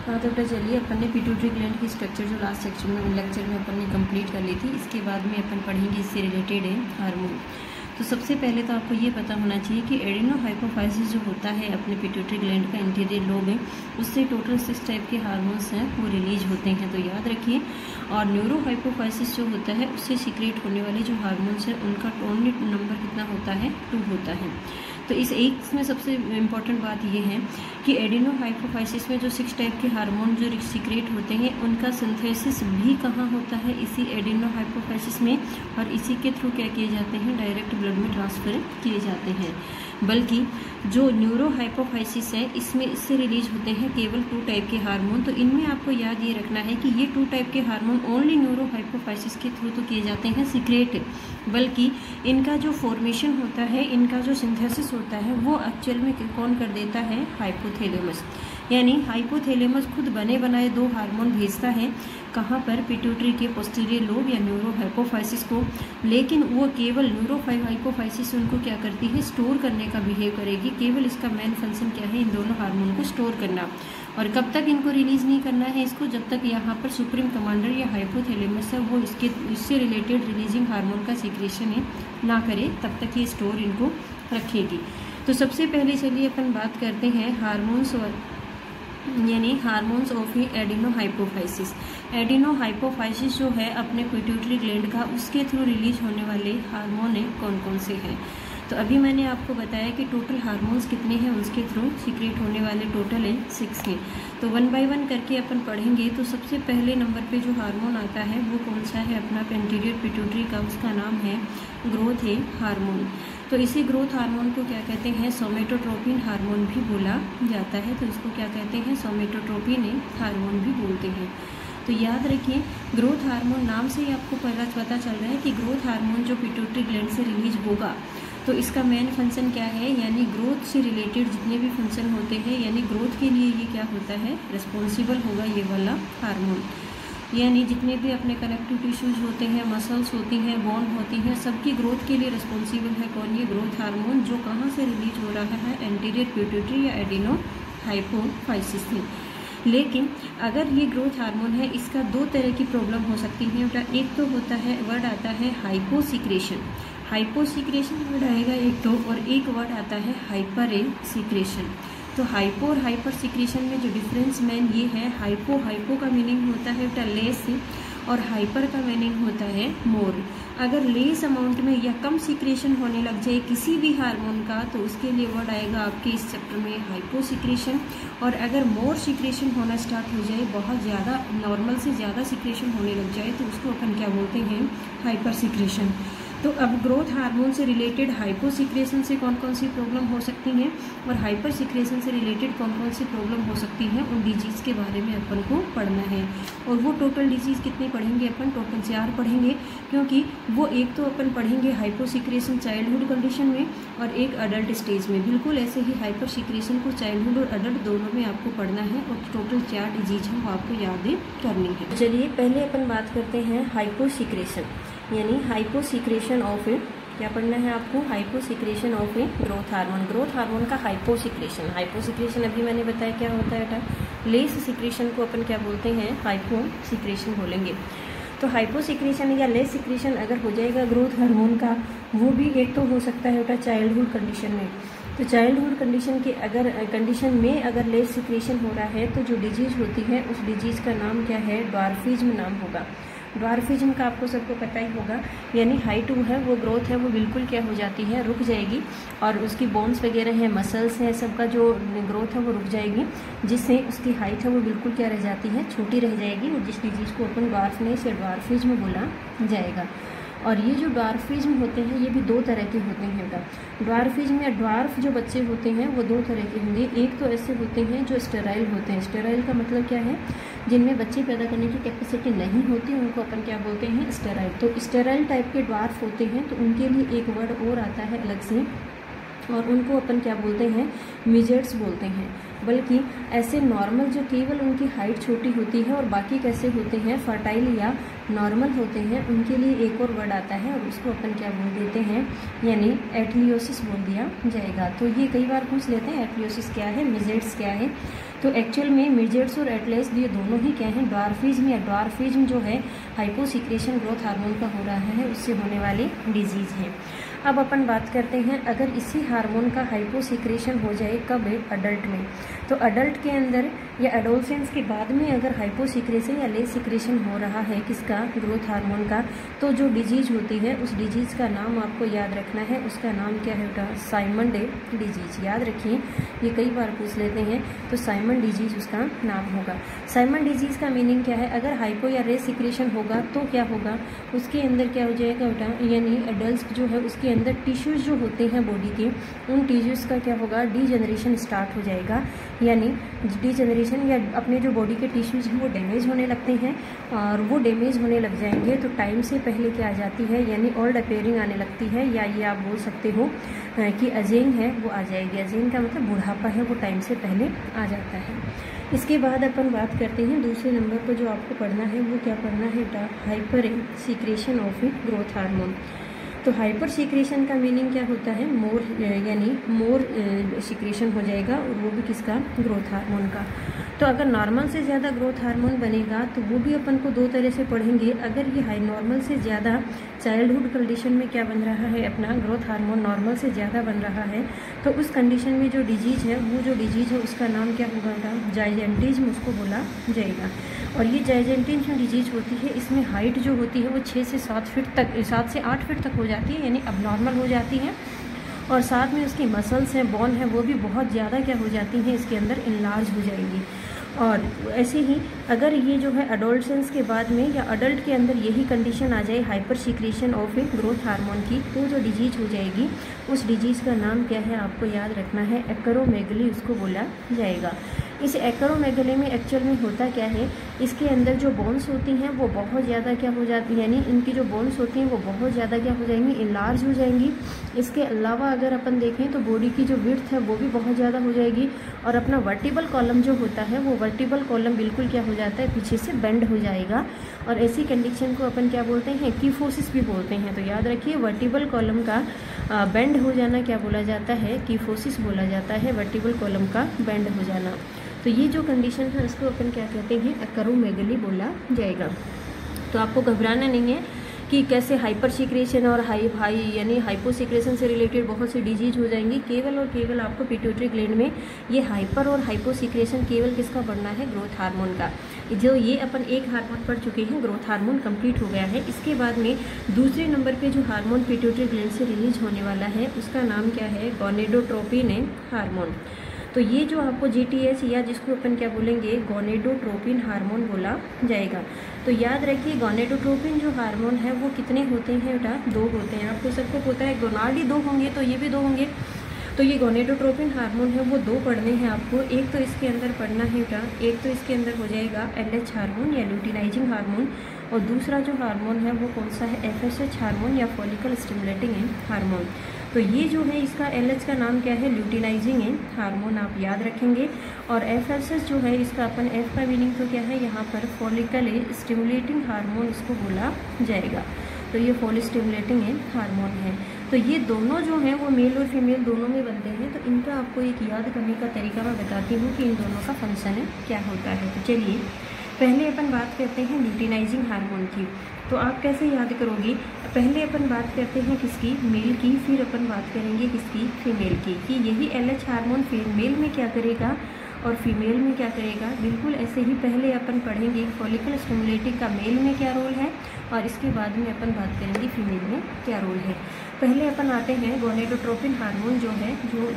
हाँ तो बेटा चलिए अपन ने पिट्यूटरी ग्लैंड की स्ट्रक्चर जो लास्ट सेक्शन में लेक्चर में अपन ने कंप्लीट कर ली थी। इसके बाद में अपन पढ़ेंगे इससे रिलेटेड है हार्मोन। तो सबसे पहले तो आपको ये पता होना चाहिए कि एडिनो हाइपोफाइसिस जो होता है अपने पिट्यूटरी ग्लैंड का इंटीरियर लोब है, उससे टोटल 6 टाइप के हार्मोन्स हैं वो रिलीज होते हैं, तो याद रखिए। और न्यूरो हाइपोफाइसिस जो होता है उससे सीक्रेट होने वाले जो हार्मोन्स हैं उनका ओनली नंबर कितना होता है, 2 होता है। तो इस एक में सबसे इम्पॉर्टेंट बात यह है कि एडिनो हाइपोफाइसिस में जो 6 टाइप के हार्मोन जो सीक्रेट होते हैं उनका सिंथेसिस भी कहाँ होता है, इसी एडिनो हाइपोफाइसिस में, और इसी के थ्रू क्या किए जाते हैं, डायरेक्ट ब्लड में ट्रांसफर किए जाते हैं। बल्कि जो न्यूरो हाइपोफाइसिस है इसमें इससे रिलीज होते हैं केवल 2 टाइप के हार्मोन। तो इनमें आपको याद ये रखना है कि ये 2 टाइप के हार्मोन ओनली न्यूरो हाइपोफाइसिस के थ्रू तो किए जाते हैं सीक्रेट, बल्कि इनका जो फॉर्मेशन होता है, इनका जो सिंथेसिस होता है वो एक्चुअल में कौन कर देता है, हाइपोथैलेमस। यानी हाइपोथैलेमस खुद बने बनाए 2 हार्मोन भेजता है कहाँ पर, पिट्यूटरी के पोस्टीरियर लोब या न्यूरो हाइपोफाइसिस को, लेकिन वो केवल न्यूरो हाइपोफाइसिस उनको क्या करती है, स्टोर करने का बिहेव करेगी। केवल इसका मेन फंक्शन क्या है, इन दोनों हार्मोन को स्टोर करना। और कब तक इनको रिलीज नहीं करना है इसको, जब तक यहाँ पर सुप्रीम कमांडर या हाइपोथैलेमस है वो इससे रिलेटेड रिलीजिंग हार्मोन का सीक्रेशन है ना करे, तब तक ये स्टोर इनको रखेगी। तो सबसे पहले चलिए अपन बात करते हैं हार्मोन्स और यानी hormones of adeno hypophysis. Adeno hypophysis जो है अपने पिट्यूटरी ग्लैंड का, उसके थ्रू रिलीज होने वाले हार्मोन है कौन कौन से हैं। तो अभी मैंने आपको बताया कि टोटल हार्मोन्स कितने हैं, उसके थ्रू सीक्रेट होने वाले टोटल है 6 हैं। तो 1 बाय 1 करके अपन पढ़ेंगे। तो सबसे पहले नंबर पे जो हार्मोन आता है वो कौन सा है, अपना एंटीरियर पिट्यूटरी का, उसका नाम है ग्रोथ है हार्मोन। तो इसी ग्रोथ हार्मोन को क्या कहते हैं, सोमेटोट्रोपिन हार्मोन भी बोला जाता है। तो इसको क्या कहते हैं, सोमेटोट्रोपिन हार्मोन भी बोलते हैं। तो याद रखिए ग्रोथ हार्मोन नाम से ही आपको पता चल रहा है कि ग्रोथ हार्मोन जो पिट्यूटरी ग्लैंड से रिलीज होगा तो इसका मेन फंक्शन क्या है, यानी ग्रोथ से रिलेटेड जितने भी फंक्शन होते हैं, यानी ग्रोथ के लिए ये क्या होता है, रिस्पॉन्सिबल होगा ये वाला हार्मोन। यानी जितने भी अपने कनेक्टिव टिश्यूज होते हैं, मसल्स होती हैं, बोन होती हैं, सबकी ग्रोथ के लिए रिस्पॉन्सिबल है कौन, ये ग्रोथ हार्मोन, जो कहाँ से रिलीज हो रहा है, एंटीरियर पिट्यूटरी या एडिनो हाइपोफाइसिस से। लेकिन अगर ये ग्रोथ हार्मोन है, इसका 2 तरह की प्रॉब्लम हो सकती है। एक तो होता है, वर्ड आता है हाइपोसिक्रेशन, हाइपोसिक्रेशन वर्ड आएगा एक तो, और एक वर्ड आता है हाइपर सिक्रेशन। तो हाइपो और हाइपर सिक्रेशन में जो डिफरेंस मेन ये है, हाइपो का मीनिंग होता है लेस और हाइपर का मीनिंग होता है मोर। अगर लेस अमाउंट में या कम सिक्रेशन होने लग जाए किसी भी हार्मोन का तो उसके लिए वर्ड आएगा आपके इस चैप्टर में हाइपो सिक्रेशन। और अगर मोर सिक्रेशन होना स्टार्ट हो जाए, बहुत ज़्यादा नॉर्मल से ज़्यादा सिक्रेशन होने लग जाए, तो उसको अपन क्या बोलते हैं, हाइपर सिक्रेशन। तो अब ग्रोथ हार्मोन से रिलेटेड हाइपो सिक्रेशन से कौन कौन सी प्रॉब्लम हो सकती हैं और हाइपर सिक्रेशन से रिलेटेड कौन कौन सी प्रॉब्लम हो सकती हैं, उन डिजीज़ के बारे में अपन को पढ़ना है। और वो टोटल डिजीज़ कितनी पढ़ेंगे अपन, टोटल 4 पढ़ेंगे, क्योंकि वो एक तो अपन पढ़ेंगे हाइपो सिक्रेशन चाइल्डहुड कंडीशन में और एक अडल्ट स्टेज में। बिल्कुल ऐसे ही हाइपर सिक्रेशन को चाइल्डहुड और अडल्ट दोनों में आपको पढ़ना है और टोटल 4 डिजीज़ हैं वो आपको याद करनी है। चलिए पहले अपन बात करते हैं हाइपो सिक्रेशन, यानी हाइपोसिक्रेशन ऑफ क्या पढ़ना है आपको, hyposecretion of growth hormone. Growth hormone का हाइपोसिक्रेशन, हाइपोसिक्रेशन अभी मैंने बताया क्या होता है बेटा, लेस सिक्रेशन को अपन क्या बोलते हैं, हाइपोसिक्रेशन बोलेंगे। तो हाइपोसिक्रेशन या लेस सिक्रेशन अगर हो जाएगा ग्रोथ हार्मोन का, वो भी एक तो हो सकता है बेटा चाइल्डहुड कंडीशन में। तो चाइल्डहुड कंडीशन के कंडीशन में अगर लेस सिक्रेशन हो रहा है तो जो डिजीज़ होती है उस डिजीज़ का नाम क्या है, ड्वार्फिज्म नाम होगा। ड्वार्फिज्म का आपको सबको पता ही होगा, यानी हाइट है वो ग्रोथ है वो बिल्कुल क्या हो जाती है, रुक जाएगी, और उसकी बोन्स वगैरह हैं, मसल्स हैं, सबका जो ग्रोथ है वो रुक जाएगी, जिससे उसकी हाइट है वो बिल्कुल क्या रह जाती है, छोटी रह जाएगी, और जिस डिजीज़ को अपन ड्वार्फनेस या ड्वार्फिज्म बोला जाएगा। और ये जो ड्वार्फिज्म होते हैं ये भी 2 तरह के होते हैं बेटा। ड्वार्फिज्म या ड्वार्फ जो बच्चे होते हैं वो 2 तरह के होंगे। एक तो ऐसे होते हैं जो स्टेराइल होते हैं, स्टेराइल का मतलब क्या है, जिनमें बच्चे पैदा करने की कैपेसिटी नहीं होती, उनको अपन क्या बोलते हैं, स्टेराइल। तो स्टेराइल टाइप के ड्वार्फ होते हैं तो उनके लिए एक वर्ड और आता है अलग से, और उनको अपन क्या बोलते हैं, मिजेट्स बोलते हैं। बल्कि ऐसे नॉर्मल जो केवल उनकी हाइट छोटी होती है और बाकी कैसे होते हैं, फर्टाइल या नॉर्मल होते हैं, उनके लिए एक और वर्ड आता है और उसको अपन क्या बोल देते हैं, यानी एटलियोसिस बोल दिया जाएगा। तो ये कई बार पूछ लेते हैं एटलियोसिस क्या है, मिजेट्स क्या है। तो एक्चुअल में मिजेट्स और एटलेस ये दोनों ही क्या हैं, ड्वार्फिज्म या ड्वार्फिज्म जो है हाइपोसिक्रेशन ग्रोथ हार्मोन का हो रहा है, उससे होने वाली डिजीज़ है। अब अपन बात करते हैं अगर इसी हार्मोन का हाइपोसिक्रेशन हो जाए कब, अडल्ट में। तो अडल्ट के अंदर या एडोलसेंस के बाद में अगर हाइपोसिक्रेशन या लेस सिक्रेशन हो रहा है किसका, ग्रोथ हार्मोन का, तो जो डिजीज होती है उस डिजीज़ का नाम आपको याद रखना है। उसका नाम क्या है बेटा, साइमन डे डिजीज। याद रखिए, ये कई बार पूछ लेते हैं। तो साइमन डिजीज उसका नाम होगा। साइमन डिजीज का मीनिंग क्या है, अगर हाइपो या लेस सिक्रेशन होगा तो क्या होगा, उसके अंदर क्या हो जाएगा बेटा, यानी एडल्ट जो है उसके अंदर टिश्यूज जो होते हैं बॉडी के, उन टिश्यूज का क्या होगा, डीजनरेशन स्टार्ट हो जाएगा। यानी डीजनरेशन या अपने जो बॉडी के टिश्यूज हैं वो डैमेज होने लगते हैं, और वो डैमेज होने लग जाएंगे तो टाइम से पहले क्या आ जाती है, यानी ओल्ड अपेयरिंग आने लगती है, या ये आप बोल सकते हो कि अजेंग है वो आ जाएगी। अजेंग का मतलब बुढ़ापा है, वो टाइम से पहले आ जाता है। इसके बाद अपन बात करते हैं दूसरे नंबर पर जो आपको पढ़ना है वो क्या पढ़ना है बेटा, hyper secretion of growth hormone. तो हाइपर सिक्रेशन का मीनिंग क्या होता है, मोर, यानी मोर सिक्रेशन हो जाएगा, और वो भी किसका, ग्रोथ हार्मोन का। तो अगर नॉर्मल से ज़्यादा ग्रोथ हार्मोन बनेगा तो वो भी अपन को दो तरह से पढ़ेंगे। अगर ये हाई नॉर्मल से ज़्यादा चाइल्डहुड कंडीशन में क्या बन रहा है, अपना ग्रोथ हार्मोन नॉर्मल से ज़्यादा बन रहा है, तो उस कंडीशन में जो डिजीज़ है, वो जो डिजीज़ है उसका नाम क्या होगा बेटा, जाइजेंटिज्म उसको बोला जाएगा। और ये जाइजेंटिज्म डिजीज़ होती है, इसमें हाइट जो होती है वो 6 से 7 फीट तक, 7 से 8 फीट तक हो जाती है, यानी अबनॉर्मल हो जाती है। और साथ में उसकी मसल्स हैं, बोन है, वो भी बहुत ज़्यादा क्या हो जाती हैं, इसके अंदर इनलार्ज हो जाएंगी। और ऐसे ही अगर ये जो है एडोलसेंस के बाद में या अडल्ट के अंदर यही कंडीशन आ जाए hyper secretion of a growth hormone की, तो जो डिजीज़ हो जाएगी उस डिजीज़ का नाम क्या है, आपको याद रखना है, एक्रोमेगली उसको बोला जाएगा। इस एक्रोमेगली में एक्चुअल में होता क्या है, इसके अंदर जो बोन्स होती हैं वो बहुत ज़्यादा क्या हो जाती है, यानी इनकी जो बोन्स होती हैं वो बहुत ज़्यादा क्या हो जाएंगी, इनलार्ज हो जाएंगी। इसके अलावा अगर अपन देखें तो बॉडी की जो विड्थ है वो भी बहुत ज़्यादा हो जाएगी, और अपना वर्टिबल कॉलम जो होता है वो वर्टिबल कॉलम बिल्कुल क्या हो जाता है, पीछे से बेंड हो जाएगा। और ऐसी कंडीशन को अपन क्या बोलते हैं, कीफोसिस भी बोलते हैं। तो याद रखिए, वर्टिबल कॉलम का बेंड हो जाना क्या बोला जाता है, कीफोसिस बोला जाता है, वर्टिबल कॉलम का बेंड हो जाना। तो ये जो कंडीशन है इसको अपन क्या कहते हैं, एक्रोमेगली बोला जाएगा। तो आपको घबराना नहीं है कि कैसे हाइपर सिक्रेशन और हाई यानी हाइपोसिक्रेशन से रिलेटेड बहुत सी डिजीज हो जाएंगी। केवल और केवल आपको पिट्यूटरी ग्लैंड में ये हाइपर और हाइपोसिक्रेशन केवल किसका बढ़ना है, ग्रोथ हार्मोन का। जो ये अपन एक हार्मोन पढ़ चुके हैं, ग्रोथ हार्मोन कंप्लीट हो गया है। इसके बाद में दूसरे नंबर पे जो हार्मोन पिट्यूटरी ग्लैंड से रिलीज होने वाला है उसका नाम क्या है, गोनेडोट्रोपिन हार्मोन। तो ये जो आपको GTH या जिसको अपन क्या बोलेंगे, गोनेडोट्रोपिन हार्मोन बोला जाएगा। तो याद रखिए, गोनेडोट्रोपिन जो हार्मोन है वो कितने होते हैं बेटा, 2 होते हैं। आपको सबको पता है गोनाड ही 2 होंगे, तो ये भी 2 होंगे। तो ये गोनेडोट्रोपिन हार्मोन है वो 2 पढ़ने हैं आपको। एक तो इसके अंदर पढ़ना है बेटा, एक तो इसके अंदर हो जाएगा LH हार्मोन या ल्यूटिनाइजिंग हार्मोन, और दूसरा जो हार्मोन है वो कौन सा है, FSH हार्मोन या फॉलिकल स्टिमुलेटिंग हार्मोन। तो ये जो है इसका LH का नाम क्या है, ल्यूटिनाइजिंग हार्मोन, आप याद रखेंगे। और FSH जो है इसका अपन F का मीनिंग तो क्या है यहाँ पर, फॉलिकल स्टिमुलेटिंग हार्मोन इसको बोला जाएगा। तो ये फॉली स्टिमुलेटिंग हार्मोन है। तो ये दोनों जो हैं वो मेल और फीमेल दोनों में बनते हैं। तो इनका आपको एक याद करने का तरीका मैं बताती हूँ कि इन दोनों का फंक्शन क्या होता है। तो चलिए पहले अपन बात करते हैं ल्यूटिनाइजिंग हार्मोन की। तो आप कैसे याद करोगी, पहले अपन बात करते हैं किसकी, मेल की, फिर अपन बात करेंगे किसकी, फीमेल की, कि यही LH हार्मोन मेल में क्या करेगा और फीमेल में क्या करेगा। बिल्कुल ऐसे ही पहले अपन पढ़ेंगे फॉलिकल स्टिमुलेटिंग का मेल में क्या रोल है, और इसके बाद में अपन बात करेंगे फीमेल में क्या रोल है। पहले अपन आते हैं गोनेडोट्रोपिन हार्मोन जो है,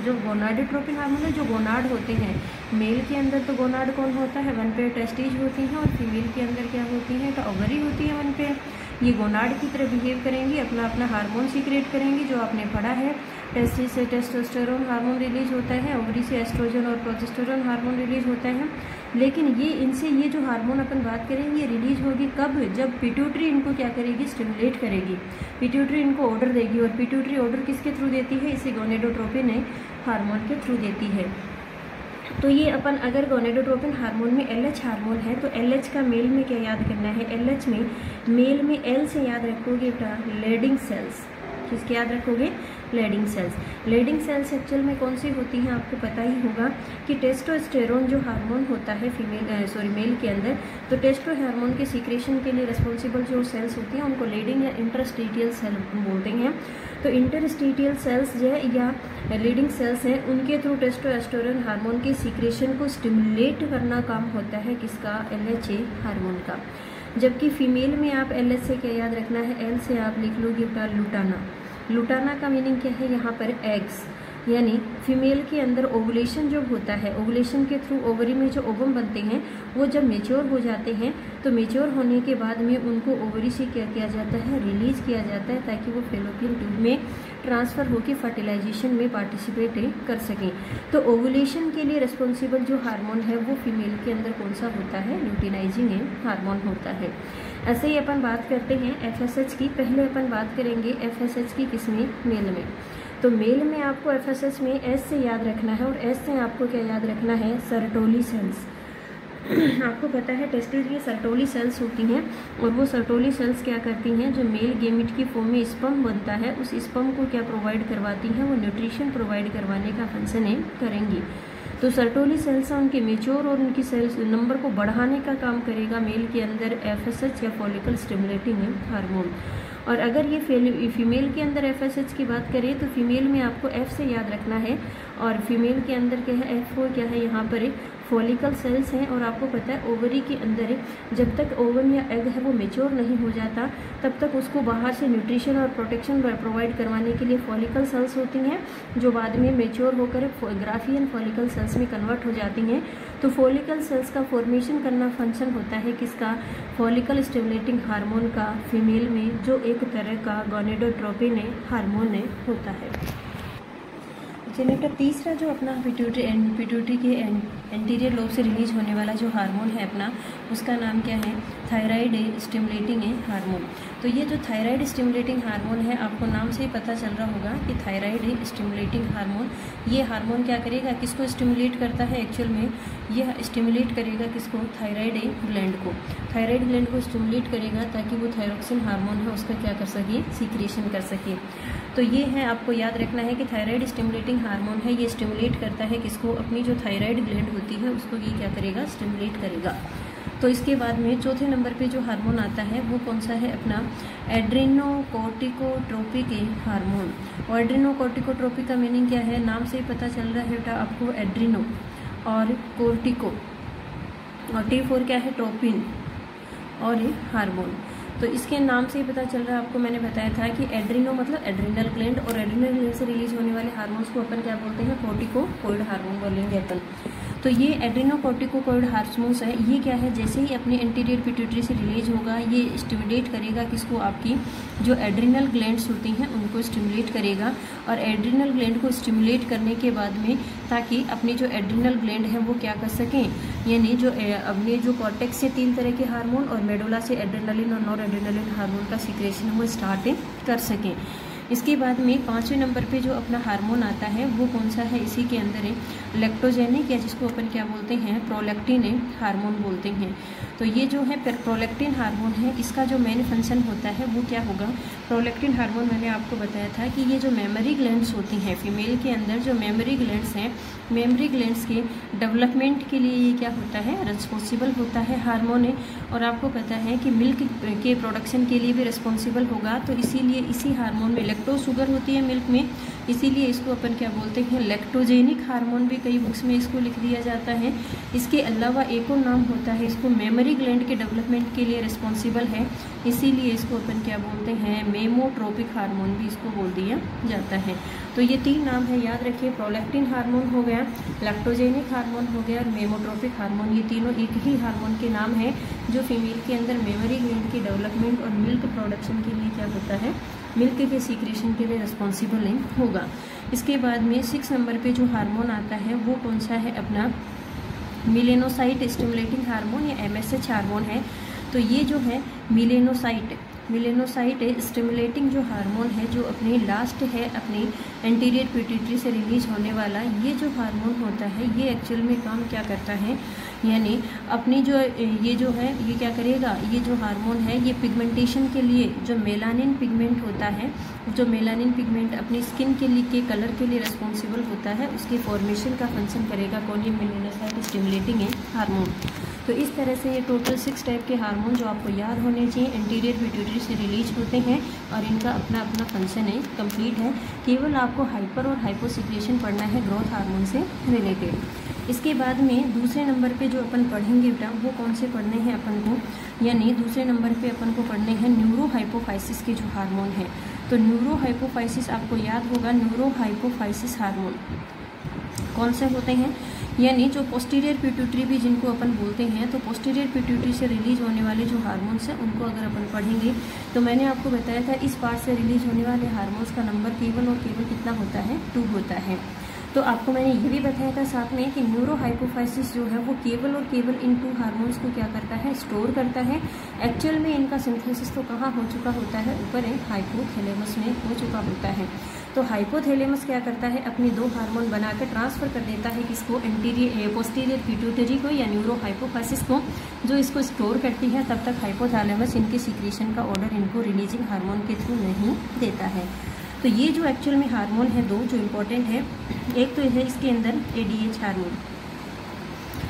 जो गोनाडोट्रोपिन हार्मोन है, जो गोनाड होते हैं। मेल के अंदर तो गोनाड कौन होता है, 1 पेयर टेस्टिज होती हैं, और फीमेल के अंदर क्या होती है, तो ओवरी होती है 1 पेयर। ये गोनाड की तरह बिहेव करेंगी, अपना अपना हार्मोन सीक्रेट करेंगी, जो आपने पढ़ा है टेस्टिस से टेस्टोस्टेरोन हार्मोन रिलीज होता है, ओवरी से एस्ट्रोजन और प्रोजेस्टेरोन हार्मोन रिलीज होता है। लेकिन ये जो हार्मोन अपन बात करेंगे ये रिलीज होगी कब, जब पिट्यूटरी इनको क्या करेगी, स्टिमुलेट करेगी। पिट्यूटरी इनको ऑर्डर देगी, और पिट्यूटरी ऑर्डर किसके थ्रू देती है, इसे गोनेडोट्रोपिन हार्मोन के थ्रू देती है। तो ये अपन अगर गोनेडोट्रोपिन हार्मोन में LH हार्मोन है तो LH का मेल में क्या याद करना है, LH में मेल में L से याद रखोगे बेटा लेडिंग सेल्स। किसके याद रखोगे, leading cells. Leading cells actual में कौन सी होती हैं आपको पता ही होगा कि टेस्टोस्टेरोन जो हार्मोन होता है मेल के अंदर, तो टेस्टो हार्मोन के सीक्रेशन के लिए रिस्पॉन्सिबल जो सेल्स होती हैं उनको लेडिंग या इंटरस्टिटियल सेल बोलते हैं। तो इंटरस्टिटियल सेल्स जो है या लीडिंग सेल्स हैं उनके थ्रू टेस्टोस्टेरोन हार्मोन के सीक्रेशन को स्टिमुलेट करना काम होता है किसका, LH हार्मोन का। जबकि फीमेल में आप LH से क्या याद रखना है, L से आप लिख लोगे बेटा लुटाना। लुटाना का मीनिंग क्या है, यहाँ पर एग्स, यानी फीमेल के अंदर ओवुलेशन जो होता है, ओवुलेशन के थ्रू ओवरी में जो ओवम बनते हैं वो जब मेच्योर हो जाते हैं तो मेच्योर होने के बाद में उनको ओवरी से क्या किया जाता है, रिलीज किया जाता है ताकि वो फेलोपियन ट्यूब में ट्रांसफ़र होकर फर्टिलाइजेशन में पार्टिसिपेट कर सकें। तो ओवुलेशन के लिए रिस्पॉन्सिबल जो हार्मोन है वो फीमेल के अंदर कौन सा होता है, ल्यूटिनाइजिंग हार्मोन होता है। ऐसे ही अपन बात करते हैं FSH की। पहले अपन बात करेंगे FSH की किसमें, मेल में। तो मेल में आपको FSH में S से याद रखना है, और S से आपको क्या याद रखना है, सर्टोली सेल्स। आपको पता है टेस्टिस में सर्टोली सेल्स होती हैं, और वो सर्टोली सेल्स क्या करती हैं, जो मेल गेमिट की फॉर्म में स्पर्म बनता है उस स्पर्म को क्या प्रोवाइड करवाती हैं, वो न्यूट्रिशन प्रोवाइड करवाने का फंक्शन करेंगी। तो सर्टोली सेल्स उनके मेच्योर और उनकी सेल्स नंबर को बढ़ाने का काम करेगा मेल के अंदर FSH या फॉलिकल स्टिमुलेटिंग हार्मोन। और अगर ये फीमेल के अंदर FSH की बात करें तो फीमेल में आपको F से याद रखना है, और फीमेल के अंदर क्या है, F क्या है, यहाँ पर फॉलिकल सेल्स हैं। और आपको पता है ओवरी के अंदर जब तक ओवम या एग है वो मेच्योर नहीं हो जाता तब तक उसको बाहर से न्यूट्रिशन और प्रोटेक्शन प्रोवाइड करवाने के लिए फॉलिकल सेल्स होती हैं, जो बाद में मेच्योर होकर ग्राफियन फॉलिकल सेल्स में कन्वर्ट हो जाती हैं। तो फॉलिकल सेल्स का फॉर्मेशन करना फंक्शन होता है किसका, फॉलिकल स्टिमुलेटिंग हार्मोन का, फीमेल में, जो एक तरह का गोनेडोट्रोपिन हार्मोन होता है। चलिए बेटा तीसरा जो अपना पिट्यूटरी के एंटीरियर लोब से रिलीज होने वाला जो हार्मोन है अपना, उसका नाम क्या है, थायराइड स्टिमुलेटिंग हार्मोन। तो ये जो थायराइड स्टिमुलेटिंग हार्मोन है, आपको नाम से ही पता चल रहा होगा कि थायराइड स्टिमुलेटिंग हार्मोन, ये हार्मोन क्या करेगा, किसको स्टिमुलेट करता है, एक्चुअल में यह स्टिमुलेट करेगा किसको, थायराइड ग्लैंड को। थायराइड ग्लैंड को स्टिमुलेट करेगा ताकि वो थायरोक्सिन हार्मोन है उसका क्या कर सके, सीक्रेशन कर सके। तो ये है, आपको याद रखना है कि थायराइड स्टिमुलेटिंग हार्मोन है, ये स्टिमुलेट करता है किसको, अपनी जो थायराइड ग्लैंड होती है उसको ये क्या करेगा, स्टिमुलेट करेगा। तो इसके बाद में चौथे नंबर पे जो हार्मोन आता है वो कौन सा है अपना, एड्रेनोकोर्टिकोट्रोपिक हार्मोन। और एड्रेनोकोर्टिकोट्रोपिक का मीनिंग क्या है, नाम से ही पता चल रहा है बेटा आपको, एड्रीनो और कोर्टिको, और T फॉर क्या है, ट्रोपिन और हार्मोन। तो इसके नाम से ही पता चल रहा है आपको, मैंने बताया था कि एड्रीनो मतलब एड्रिनल ग्लैंड, और एड्रिनल ग्लैंड से रिलीज होने वाले हार्मोन्स को अपन क्या बोलते हैं, कोर्टिकोकोइड हार्मोन बोलेंगे अपन। तो ये एड्रेनोकोर्टिकोइड हार्मोन्स है, ये क्या है, जैसे ही अपने एंटीरियर पिट्यूटरी से रिलीज होगा ये स्टिमुलेट करेगा किसको, आपकी जो एड्रिनल ग्लैंड्स होती हैं उनको स्टिमुलेट करेगा। और एड्रिनल ग्लैंड को स्टिमुलेट करने के बाद में ताकि अपनी जो एड्रिनल ग्लैंड है वो क्या कर सकें, यानी जो अपने जो कॉर्टेक्स से 3 तरह के हार्मोन और मेडुला से एड्रेनलिन और नॉर एड्रेनलिन हार्मोन का सीक्रेशन वो स्टार्ट कर सकें। इसके बाद में 5वें नंबर पे जो अपना हार्मोन आता है वो कौन सा है, इसी के अंदर है लैक्टोजेनिक, या जिसको अपन क्या बोलते हैं, प्रोलैक्टिन हार्मोन बोलते हैं। तो ये जो है प्रोलैक्टिन हार्मोन है, इसका जो मेन फंक्शन होता है वो क्या होगा, प्रोलैक्टिन हार्मोन मैंने आपको बताया था कि ये जो मेमोरी ग्लैंड्स होती हैं फीमेल के अंदर, जो मेमोरी ग्लैंड्स हैं, मेमोरी ग्लैंड्स के डेवलपमेंट के लिए ये क्या होता है, रिस्पॉन्सिबल होता है हार्मोन है। और आपको पता है कि मिल्क के प्रोडक्शन के लिए भी रिस्पॉन्सिबल होगा, तो इसीलिए इसी हार्मोन में लैक्टोज शुगर होती है मिल्क में, इसीलिए इसको अपन क्या बोलते हैं, लैक्टोजेनिक हार्मोन भी कई बुक्स में इसको लिख दिया जाता है। इसके अलावा एक और नाम होता है, इसको मेमोरी ग्लैंड के डेवलपमेंट के लिए रिस्पॉन्सिबल है, इसीलिए इसको अपन क्या बोलते हैं, मेमोट्रोपिक हार्मोन भी इसको बोल दिया जाता है। तो ये 3 नाम है, याद रखिए, प्रोलैक्टिन हार्मोन हो गया, लैक्टोजेनिक हार्मोन हो गया और मेमोट्रोपिक हार्मोन। ये तीनों एक ही हार्मोन के नाम है जो फीमेल के अंदर मेमोरी ग्लैंड की डेवलपमेंट और मिल्क प्रोडक्शन के लिए क्या होता है, मिल्क के सीक्रेशन के लिए रिस्पॉन्सिबल होगा। इसके बाद में 6 नंबर पे जो हार्मोन आता है वो कौन सा है अपना मेलेनोसाइट स्टिमुलेटिंग हार्मोन या MSH हार्मोन है। तो ये जो है मेलेनोसाइट स्टिमुलेटिंग जो हार्मोन है, जो अपने लास्ट है अपनी एंटीरियर पिट्यूटरी से रिलीज होने वाला ये जो हार्मोन होता है, ये एक्चुअल में काम क्या करता है, यानी अपनी जो ये जो है ये क्या करेगा, ये जो हार्मोन है ये पिगमेंटेशन के लिए जो मेलानिन पिगमेंट होता है, जो मेलानिन पिगमेंट अपनी स्किन के लिए के कलर के लिए रिस्पॉन्सिबल होता है, उसके फॉर्मेशन का फंक्शन करेगा कौन, ये मेलेनोसाइट स्टिमुलेटिंग हार्मोन। तो इस तरह से ये टोटल 6 टाइप के हार्मोन जो आपको याद होने चाहिए एंटीरियर पिट्यूटरी से रिलीज होते हैं और इनका अपना अपना फंक्शन है, कंप्लीट है। केवल आपको हाइपर और हाइपोसिक्रेशन पढ़ना है ग्रोथ हार्मोन से रिलेटेड। इसके बाद में दूसरे नंबर पे जो अपन पढ़ेंगे बेटा वो कौन से पढ़ने हैं अपन को, यानी दूसरे नंबर पे अपन को पढ़ने हैं न्यूरोहाइपोफाइसिस के जो हार्मोन है। तो न्यूरोहाइपोफाइसिस आपको याद होगा, न्यूरोहाइपोफाइसिस हार्मोन कौन से होते हैं, यानी जो पोस्टीरियर पिट्यूटरी भी जिनको अपन बोलते हैं, तो पोस्टीरियर पिट्यूटरी से रिलीज होने वाले जो हार्मोन्स हैं उनको अगर अपन पढ़ेंगे तो मैंने आपको बताया था इस पार्ट से रिलीज होने वाले हार्मोन्स का नंबर केवल और केवल कितना होता है, 2 होता है। तो आपको मैंने ये भी बताया था साथ में कि न्यूरोहाइपोफाइसिस जो है वो केवल और केवल इन 2 हार्मोन्स को क्या करता है, स्टोर करता है। एक्चुअल में इनका सिंथेसिस तो कहाँ हो चुका होता है, ऊपर हाइपोथैलेमस में हो चुका होता है। तो हाइपोथैलेमस क्या करता है, अपनी 2 हार्मोन बनाकर ट्रांसफर कर देता है किसको, पोस्टीरियर पिट्यूटरी को या न्यूरोहाइपोफाइसिस को, जो इसको स्टोर करती है। तब तक हाइपोथैलेमस इनके सीक्रेशन का ऑर्डर इनको रिलीजिंग हार्मोन के थ्रू नहीं देता है। तो ये जो एक्चुअल में हार्मोन है 2 जो इम्पोर्टेंट है, एक तो है इसके अंदर ADH हार्मोन।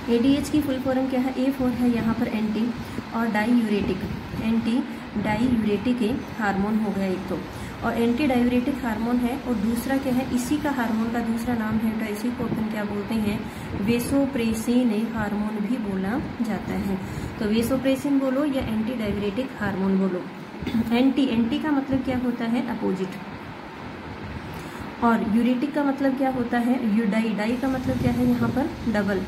ADH की फुल फॉर्म क्या है, A फॉर है यहाँ पर एंटी और डाईयूरेटिक, एंटी डाईयूरेटिक हार्मोन हो गया एक तो, और एंटी डायूरेटिक हार्मोन है। और दूसरा क्या है, इसी का हार्मोन का दूसरा नाम है, तो इसी को अपन क्या बोलते हैं, वेसोप्रेसिन हार्मोन भी बोला जाता है। तो वेसोप्रेसिन बोलो या एंटी डायूरेटिक हार्मोन बोलो। एंटी का मतलब क्या होता है, अपोजिट, और यूरेटिक का मतलब क्या होता है, डाई का मतलब क्या है यहाँ पर, डबल,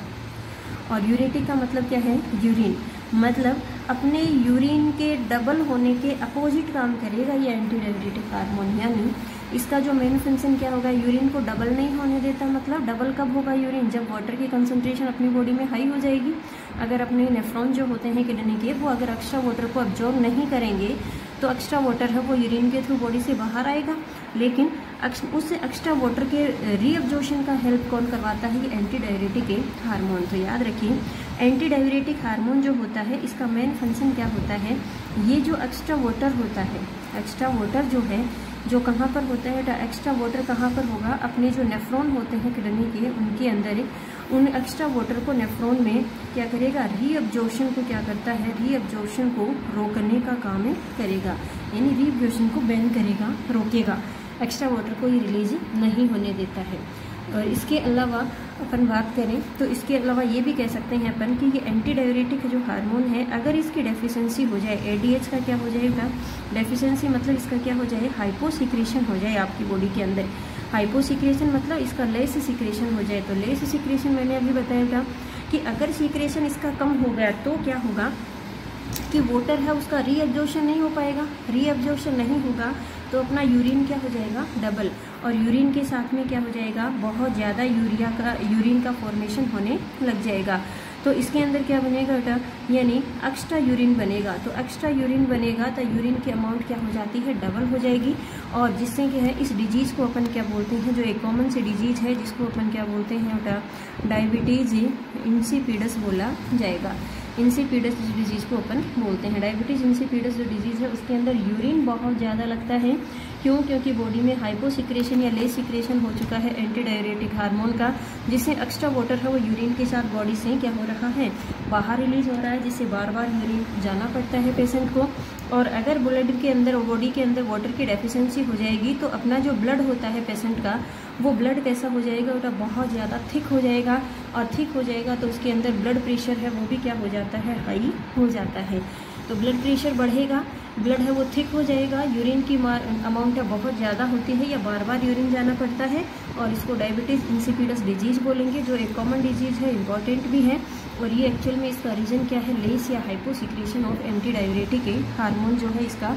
और यूरेटिक का मतलब क्या है, यूरिन, मतलब अपने यूरिन के डबल होने के अपोजिट काम करेगा ये एंटी डायूरेटिक हार्मोन। यानी इसका जो मेन फंक्शन क्या होगा, यूरिन को डबल नहीं होने देता। मतलब डबल कब होगा यूरिन, जब वाटर की कंसंट्रेशन अपनी बॉडी में हाई हो जाएगी। अगर अपने नेफ्रॉन जो होते हैं किडनी के, वो अगर एक्स्ट्रा वाटर को अब्जॉर्ब नहीं करेंगे तो एक्स्ट्रा वाटर है वो यूरिन के थ्रू बॉडी से बाहर आएगा, लेकिन उस एक्स्ट्रा वाटर के रीअब्जॉर्प्शन का हेल्प कौन करवाता है, ये एंटी डायूरेटिक हार्मोन। तो याद रखिए एंटी डायूरेटिक हार्मोन जो होता है इसका मेन फंक्शन क्या होता है, ये जो एक्स्ट्रा वाटर होता है, एक्स्ट्रा वाटर जो है जो कहाँ पर होता है, एक्स्ट्रा वाटर कहाँ पर होगा, अपने जो नेफ्रॉन होते हैं किडनी के उनके अंदर, उन एक्स्ट्रा वाटर को नेफ्रॉन में क्या करेगा, रीअब्जॉर्प्शन को क्या करता है, रीअब्जॉर्प्शन को रोकने का काम करेगा, यानी रीअब्जॉर्प्शन को बैन करेगा, रोकेगा, एक्स्ट्रा वाटर को ये रिलीज नहीं होने देता है। और इसके अलावा अपन बात करें तो इसके अलावा ये भी कह सकते हैं अपन कि ये एंटी डायूरेटिक जो हार्मोन है, अगर इसकी डेफिशिएंसी हो जाए, ADH का क्या हो जाएगा, डेफिशिएंसी मतलब इसका क्या हो जाए, हाइपोसिक्रेशन हो जाए आपकी बॉडी के अंदर। हाइपोसिक्रेशन मतलब इसका लेस सिक्रेशन हो जाए। तो लेस सिक्रेशन मैंने अभी बताया था कि अगर सिक्रेशन इसका कम हो गया तो क्या होगा कि वाटर है उसका रीअब्जॉर्प्शन नहीं हो पाएगा, रीअब्जॉर्प्शन नहीं होगा तो अपना यूरिन क्या हो जाएगा, डबल, और यूरिन के साथ में क्या हो जाएगा, बहुत ज़्यादा यूरिन का फॉर्मेशन होने लग जाएगा। तो इसके अंदर क्या बनेगा बेटा, यानी एक्स्ट्रा यूरिन बनेगा। तो एक्स्ट्रा यूरिन बनेगा तो यूरिन की अमाउंट क्या हो जाती है, डबल हो जाएगी, और जिससे क्या है, इस डिजीज़ को अपन क्या बोलते हैं, जो एक कॉमन सी डिजीज़ है जिसको अपन क्या बोलते हैं बेटा, डायबिटीज़ इंसिपिडस बोला जाएगा। इंसिपिडस डिजीज़ को अपन बोलते हैं। डायबिटीज़ इंसिपिडस जो डिजीज़ है उसके अंदर यूरिन बहुत ज़्यादा लगता है। क्यों? क्योंकि बॉडी में हाइपोसिक्रेशन या लेस सिक्रेशन हो चुका है एंटी डायूरेटिक हार्मोन का, जिससे एक्स्ट्रा वाटर है वो यूरिन के साथ बॉडी से क्या हो रहा है, बाहर रिलीज हो रहा है, जिससे बार बार यूरिन जाना पड़ता है पेशेंट को। और अगर ब्लड के अंदर, बॉडी के अंदर वाटर की डेफिशिएंसी हो जाएगी तो अपना जो ब्लड होता है पेशेंट का, वो ब्लड कैसा हो जाएगा बेटा, बहुत ज़्यादा थिक हो जाएगा, और थिक हो जाएगा तो उसके अंदर ब्लड प्रेशर है वो भी क्या हो जाता है, हाई हो जाता है। तो ब्लड प्रेशर बढ़ेगा, ब्लड है वो थिक हो जाएगा, यूरिन की अमाउंट है बहुत ज़्यादा होती है या बार बार यूरिन जाना पड़ता है, और इसको डायबिटीज़ इंसिपिडस डिजीज़ बोलेंगे, जो एक कॉमन डिजीज़ है, इंपॉर्टेंट भी है। और ये एक्चुअल में इसका रीज़न क्या है, लेस या hyposecretion of anti diuretic hormone जो है इसका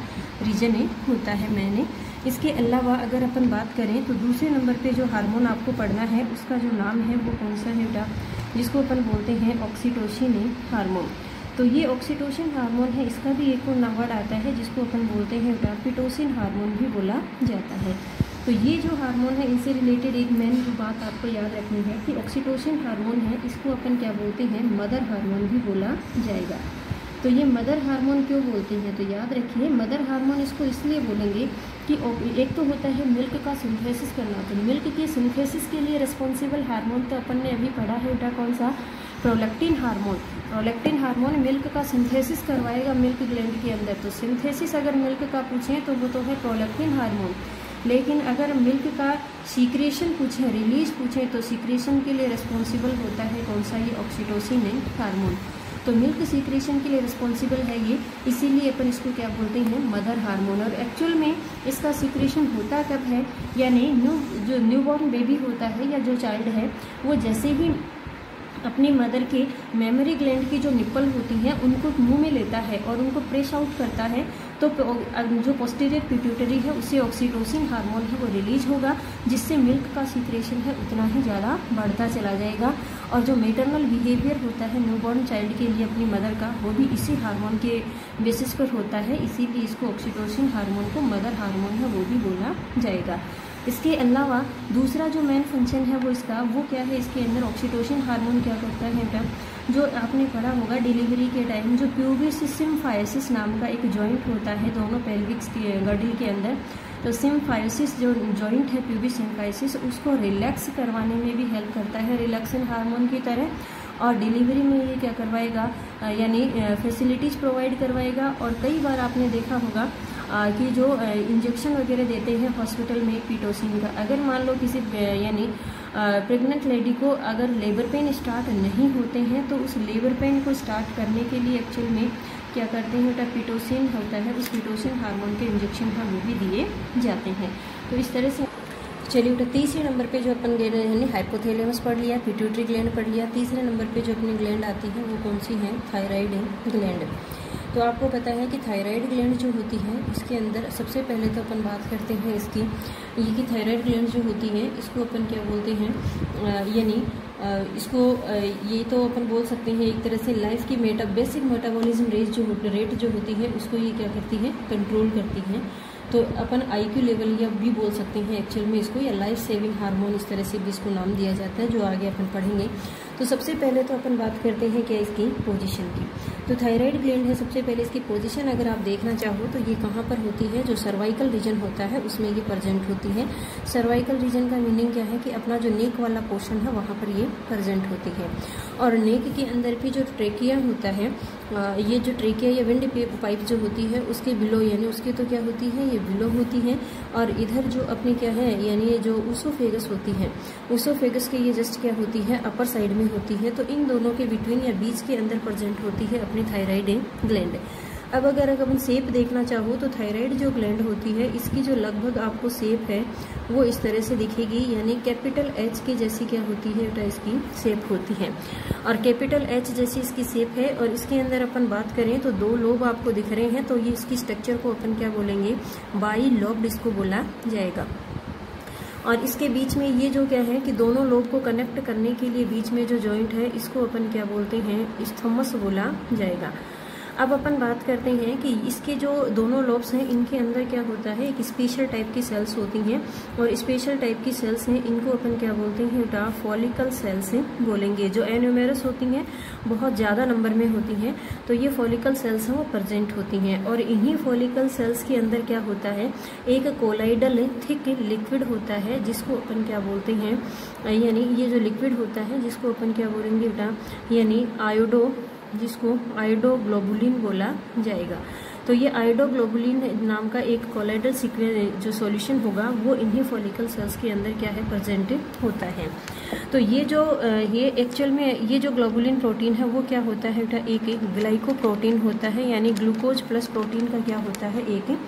रीज़न होता है। मैंने इसके अलावा अगर अपन बात करें तो दूसरे नंबर पे जो हार्मोन आपको पढ़ना है उसका जो नाम है वो कौन सा है बेटा, जिसको अपन बोलते हैं ऑक्सीटोसिन हार्मोन। तो ये ऑक्सीटोसिन हार्मोन है, इसका भी एक और वर्ड आता है जिसको अपन बोलते हैं बेटा पिटोसिन हार्मोन भी बोला जाता है। तो ये जो हार्मोन है इनसे रिलेटेड एक मेन जो बात आपको याद रखनी है कि ऑक्सीटोसिन हार्मोन है इसको अपन क्या बोलते हैं, मदर हार्मोन भी बोला जाएगा। तो ये मदर हार्मोन क्यों बोलते हैं, तो याद रखिए मदर हार्मोन इसको इसलिए बोलेंगे कि एक तो होता है मिल्क का सिंथेसिस करना, तो मिल्क के सिंथेसिस के लिए रिस्पॉन्सिबल हार्मोन तो अपन ने अभी पढ़ा है बेटा कौन सा, prolactin hormone. Prolactin hormone milk का सिंथेसिस करवाएगा मिल्क ग्लैंड के अंदर। तो सिंथेसिस अगर मिल्क का पूछें तो वो तो है प्रोलैक्टिन हार्मोन, लेकिन अगर मिल्क का सीक्रेशन पूछें, रिलीज पूछें, तो सीक्रेशन के लिए रिस्पॉन्सिबल होता है कौन सा, ये ऑक्सीटोसिन हार्मोन। तो मिल्क सीक्रेशन के लिए रिस्पॉन्सिबल है ये, इसीलिए अपन इसको क्या बोलते हैं, मदर हार्मोन। और एक्चुअल में इसका सीक्रेशन होता कब है, यानी जो न्यूबॉर्न बेबी होता है या जो चाइल्ड है वो जैसे ही अपनी मदर के मेमोरी ग्लैंड की जो निप्पल होती हैं उनको मुंह में लेता है और उनको प्रेस आउट करता है, तो जो पोस्टीरियर पिट्यूटरी है उससे ऑक्सीटोसिन हार्मोन है वो रिलीज होगा, जिससे मिल्क का सीक्रेशन है उतना ही ज़्यादा बढ़ता चला जाएगा। और जो मेटरनल बिहेवियर होता है न्यूबॉर्न चाइल्ड के लिए अपनी मदर का, वो भी इसी हार्मोन के बेसिस पर होता है, इसीलिए इसको ऑक्सीटोसिन हार्मोन को मदर हार्मोन है वो भी बोला जाएगा। इसके अलावा दूसरा जो मेन फंक्शन है वो इसका वो क्या है, इसके अंदर ऑक्सीटोसिन हार्मोन क्या करता है बेटा, जो आपने पढ़ा होगा डिलीवरी के टाइम जो प्यूबिस सिम्फायोसिस नाम का एक जॉइंट होता है दोनों पेल्विक्स के गर्डल के अंदर, तो सिम्फायोसिस जो जॉइंट है प्यूबिस सिम्फायोसिस उसको रिलैक्स करवाने में भी हेल्प करता है रिलैक्सन हार्मोन की तरह। और डिलीवरी में ये क्या करवाएगा, यानी फैसिलिटीज़ प्रोवाइड करवाएगा। और कई बार आपने देखा होगा कि जो इंजेक्शन वगैरह देते हैं हॉस्पिटल में पिटोसिन का, अगर मान लो किसी यानी प्रेग्नेंट लेडी को अगर लेबर पेन स्टार्ट नहीं होते हैं तो उस लेबर पेन को स्टार्ट करने के लिए एक्चुअल में क्या करते हैं बेटा, पिटोसिन होता है, उस पिटोसिन हार्मोन के इंजेक्शन है वो भी दिए जाते हैं। तो इस तरह से चलिए बेटा तीसरे नंबर पे जो अपन ले रहे हैं हाइपोथैलेमस पढ़ लिया, पिट्यूटरी ग्लैंड पढ़ लिया। तीसरे नंबर पे जो अपनी ग्लैंड आती है वो कौन सी है, थायराइड ग्लैंड। तो आपको पता है कि थायराइड ग्लैंड जो होती है उसके अंदर सबसे पहले तो अपन बात करते हैं इसकी, ये कि थायराइड ग्लैंड जो होती है इसको अपन क्या बोलते हैं, यानी इसको ये तो अपन बोल सकते हैं एक तरह से लाइफ की बेसिक मेटाबॉलिज्म रेट जो होती है उसको ये क्या करती है, कंट्रोल करती है। तो अपन IQ लेवल या भी बोल सकते हैं एक्चुअल में इसको, या लाइफ सेविंग हार्मोन इस तरह से भी इसको नाम दिया जाता है, जो आगे अपन पढ़ेंगे। तो सबसे पहले तो अपन बात करते हैं क्या इसकी पोजीशन की। तो थायराइड ग्लैंड है, सबसे पहले इसकी पोजीशन अगर आप देखना चाहो तो ये कहाँ पर होती है, जो सर्वाइकल रीजन होता है उसमें ये प्रेजेंट होती है। सर्वाइकल रीजन का मीनिंग क्या है कि अपना जो नेक वाला पोर्शन है वहाँ पर ये प्रेजेंट होती है। और नेक के अंदर भी जो ट्रेकिया होता है, ये जो ट्रेकिया या विंड पाइप जो होती है उसके बिलो, यानी उसके तो क्या होती है, ये बिलो होती है। और इधर जो अपनी क्या है, यानी ये जो उसोफेगस होती है, उसोफेगस के ये जस्ट क्या होती है, अपर साइड में होती है। तो इन दोनों के बिटवीन या बीच के अंदर प्रेजेंट होती है अपनी थायराइड ग्लैंड। अब अगर अपन शेप देखना चाहो तो थायराइड जो ग्लैंड होती है इसकी जो लगभग आपको शेप है वो इस तरह से दिखेगी, यानी कैपिटल H की जैसी क्या होती है बेटा, इसकी शेप होती है। और कैपिटल H जैसी इसकी शेप है। और इसके अंदर अपन बात करें तो 2 लोब आपको दिख रहे हैं, तो ये इसकी स्ट्रक्चर को अपन क्या बोलेंगे, बाई लोब्ड इसको बोला जाएगा। और इसके बीच में ये जो क्या है कि दोनों लोब को कनेक्ट करने के लिए बीच में जो जॉइंट है इसको अपन क्या बोलते हैं, स्थमस बोला जाएगा। अब अपन बात करते हैं कि इसके जो दोनों लोब्स हैं इनके अंदर क्या होता है, एक स्पेशल टाइप की सेल्स होती हैं। और स्पेशल टाइप की सेल्स हैं इनको अपन क्या बोलते हैं बेटा, फॉलिकल सेल्स बोलेंगे, जो एन्यूमेरस होती हैं, बहुत ज़्यादा नंबर में होती हैं। तो ये फॉलिकल सेल्स हैं वो प्रेजेंट होती हैं। और इन्हीं फॉलिकल सेल्स के अंदर क्या होता है, एक कोलाइडल थिक लिक्विड होता है जिसको अपन क्या बोलते हैं, यानी ये जो लिक्विड होता है जिसको अपन क्या बोलेंगे बेटा, यानी जिसको आयोडोग्लोबुलिन बोला जाएगा। तो ये आयोडोग्लोबुलिन नाम का एक कोलाइडल जो सॉल्यूशन होगा वो इन्हीं फॉलिकल सेल्स के अंदर क्या है, प्रेजेंट होता है। तो ये एक्चुअल में ये जो ग्लोबुलिन प्रोटीन है वो क्या होता है बेटा, एक ग्लाइकोप्रोटीन होता है, यानी ग्लूकोज प्लस प्रोटीन का क्या होता है, एक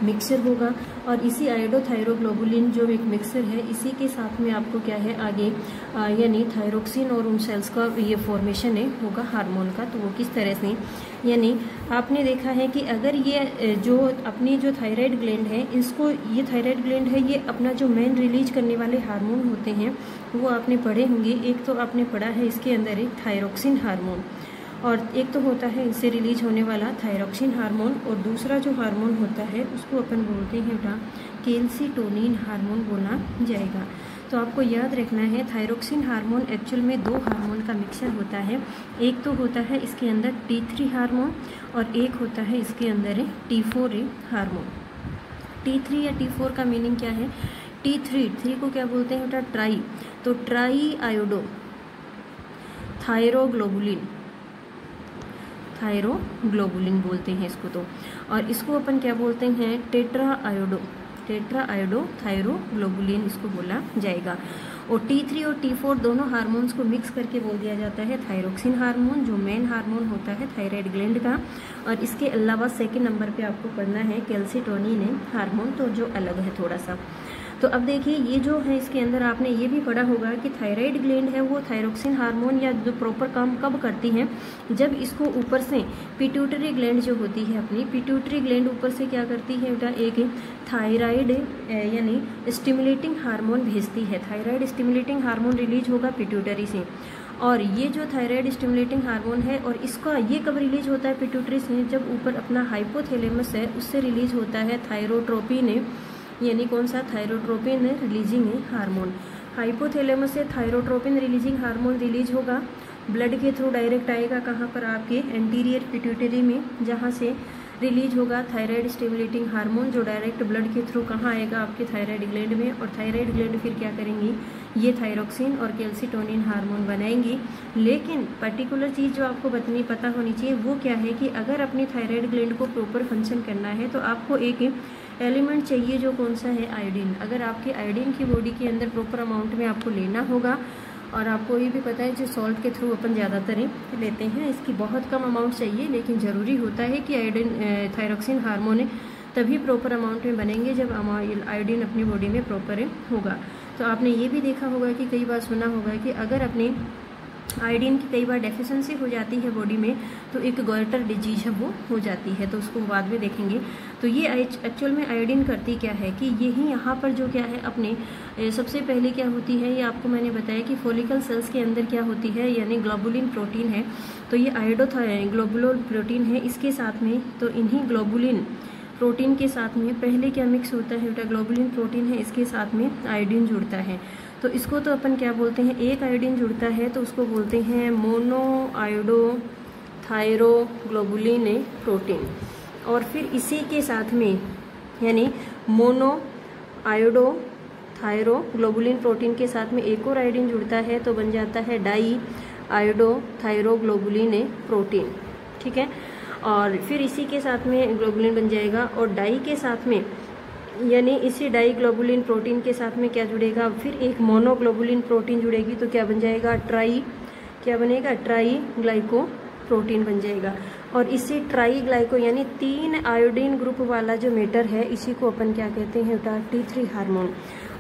मिक्सचर होगा और इसी आयोडोथायरोग्लोबुलिन जो एक मिक्सचर है इसी के साथ में आपको क्या है आगे यानी थायरोक्सिन और उन सेल्स का ये फॉर्मेशन है होगा हार्मोन का। तो वो किस तरह से, यानी आपने देखा है कि अगर ये जो अपनी जो थायराइड ग्लैंड है इसको, ये थायराइड ग्लैंड है ये अपना जो मेन रिलीज करने वाले हार्मोन होते हैं वो आपने पढ़े होंगे। एक तो आपने पढ़ा है इसके अंदर एक थायरोक्सिन हार्मोन और एक तो होता है इससे रिलीज होने वाला थायरोक्सिन हार्मोन और दूसरा जो हार्मोन होता है उसको अपन बोलते हैं बेटा कैल्सीटोनिन हार्मोन बोला जाएगा। तो आपको याद रखना है थायरोक्सिन हार्मोन एक्चुअल में दो हार्मोन का मिक्सचर होता है। एक तो होता है इसके अंदर T3 हार्मोन और एक होता है इसके अंदर T4 हार्मोन। T3 या T4 का मीनिंग क्या है? T3 को क्या बोलते हैं बेटा? ट्राई, तो ट्राई आयोडो थायरोग्लोबुलिन बोलते हैं इसको। तो और इसको अपन क्या बोलते हैं? टेट्रा आयोडो थायरोग्लोबुलिन इसको बोला जाएगा। और T3 और T4 दोनों हार्मोन्स को मिक्स करके बोल दिया जाता है थायरोक्सिन हार्मोन जो मेन हार्मोन होता है थायराइड ग्लैंड का। और इसके अलावा सेकंड नंबर पे आपको पढ़ना है कैल्सीटोनिन हार्मोन, तो जो अलग है थोड़ा सा। तो अब देखिए ये जो है इसके अंदर आपने ये भी पढ़ा होगा कि थायराइड ग्लैंड है वो थायरोक्सिन हार्मोन या जो प्रॉपर काम कब करती है, जब इसको ऊपर से पिट्यूटरी ग्लैंड जो होती है अपनी पिट्यूटरी ग्लैंड ऊपर से क्या करती है बेटा? एक थायराइड यानी स्टिमुलेटिंग हार्मोन भेजती है। थायराइड स्टिमुलेटिंग हार्मोन रिलीज होगा पिट्यूटरी से और ये जो थायराइड स्टिमुलेटिंग हार्मोन है और इसका ये कब रिलीज होता है पिट्यूटरी से? जब ऊपर अपना हाइपोथैलेमस है उससे रिलीज होता है थायरोट्रोपिन, यानी कौन सा? Thyrotropin releasing hormone. हाइपोथैलेमस से थायरोट्रोपिन रिलीजिंग हार्मोन रिलीज होगा, ब्लड के थ्रू डायरेक्ट आएगा कहाँ पर? आपके एंटीरियर पिट्यूटरी में, जहाँ से रिलीज होगा थायराइड स्टिमुलेटिंग हार्मोन जो डायरेक्ट ब्लड के थ्रू कहाँ आएगा? आपके थायराइड ग्लैंड में। और थायराइड ग्लैंड फिर क्या करेंगी? ये थायरोक्सिन और कैल्सीटोनिन हार्मोन बनाएंगी। लेकिन पर्टिकुलर चीज़ जो आपको पता होनी चाहिए वो क्या है कि अगर अपनी थायराइड ग्लैंड को प्रॉपर फंक्शन करना है तो आपको एक एलिमेंट चाहिए जो कौन सा है? आयोडीन। अगर आपके आयोडीन की बॉडी के अंदर प्रॉपर अमाउंट में आपको लेना होगा और आपको ये भी पता है जो सॉल्ट के थ्रू अपन ज़्यादातर लेते हैं इसकी बहुत कम अमाउंट चाहिए, लेकिन ज़रूरी होता है कि थायरोक्सिन हार्मोन तभी प्रॉपर अमाउंट में बनेंगे जब आयोडीन अपनी बॉडी में प्रॉपर होगा। तो आपने ये भी देखा होगा कि कई बार सुना होगा कि अगर अपनी आयोडीन की कई बार डेफिशिएंसी हो जाती है बॉडी में तो एक गोइटर डिजीज है वो हो जाती है, तो उसको बाद में देखेंगे। तो ये एक्चुअल में आयोडीन करती क्या है कि यही यहाँ पर जो क्या है अपने सबसे पहले क्या होती है, ये आपको मैंने बताया कि फॉलिकल सेल्स के अंदर क्या होती है यानी ग्लोबुलिन प्रोटीन है। तो ये ग्लोबुलिन प्रोटीन है इसके साथ में, तो इन्हीं ग्लोबुलिन प्रोटीन के साथ में पहले क्या मिक्स होता है बेटा? ग्लोबुलिन प्रोटीन है इसके साथ में आयोडीन जुड़ता है। तो इसको तो अपन क्या बोलते हैं? एक आयोडीन जुड़ता है तो उसको बोलते हैं मोनो आयोडो थायरोग्लोबुलिन प्रोटीन। और फिर इसी के साथ में यानी मोनो आयोडो थायरोग्लोबुलिन प्रोटीन के साथ में एक और आयोडीन जुड़ता है तो बन जाता है डाई आयोडो थायरोग्लोबुलिन प्रोटीन। ठीक है, और फिर इसी के साथ में ग्लोबुलिन बन जाएगा और डाई के साथ में यानी इसी डाई ग्लोबुलिन प्रोटीन के साथ में क्या जुड़ेगा? फिर एक मोनोग्लोबुलिन प्रोटीन जुड़ेगी तो क्या बन जाएगा? क्या बनेगा? ट्राई ग्लाइको प्रोटीन बन जाएगा। और इसी ट्राई ग्लाइको यानी 3 आयोडीन ग्रुप वाला जो मैटर है इसी को अपन क्या कहते हैं बेटा? T3 hormone.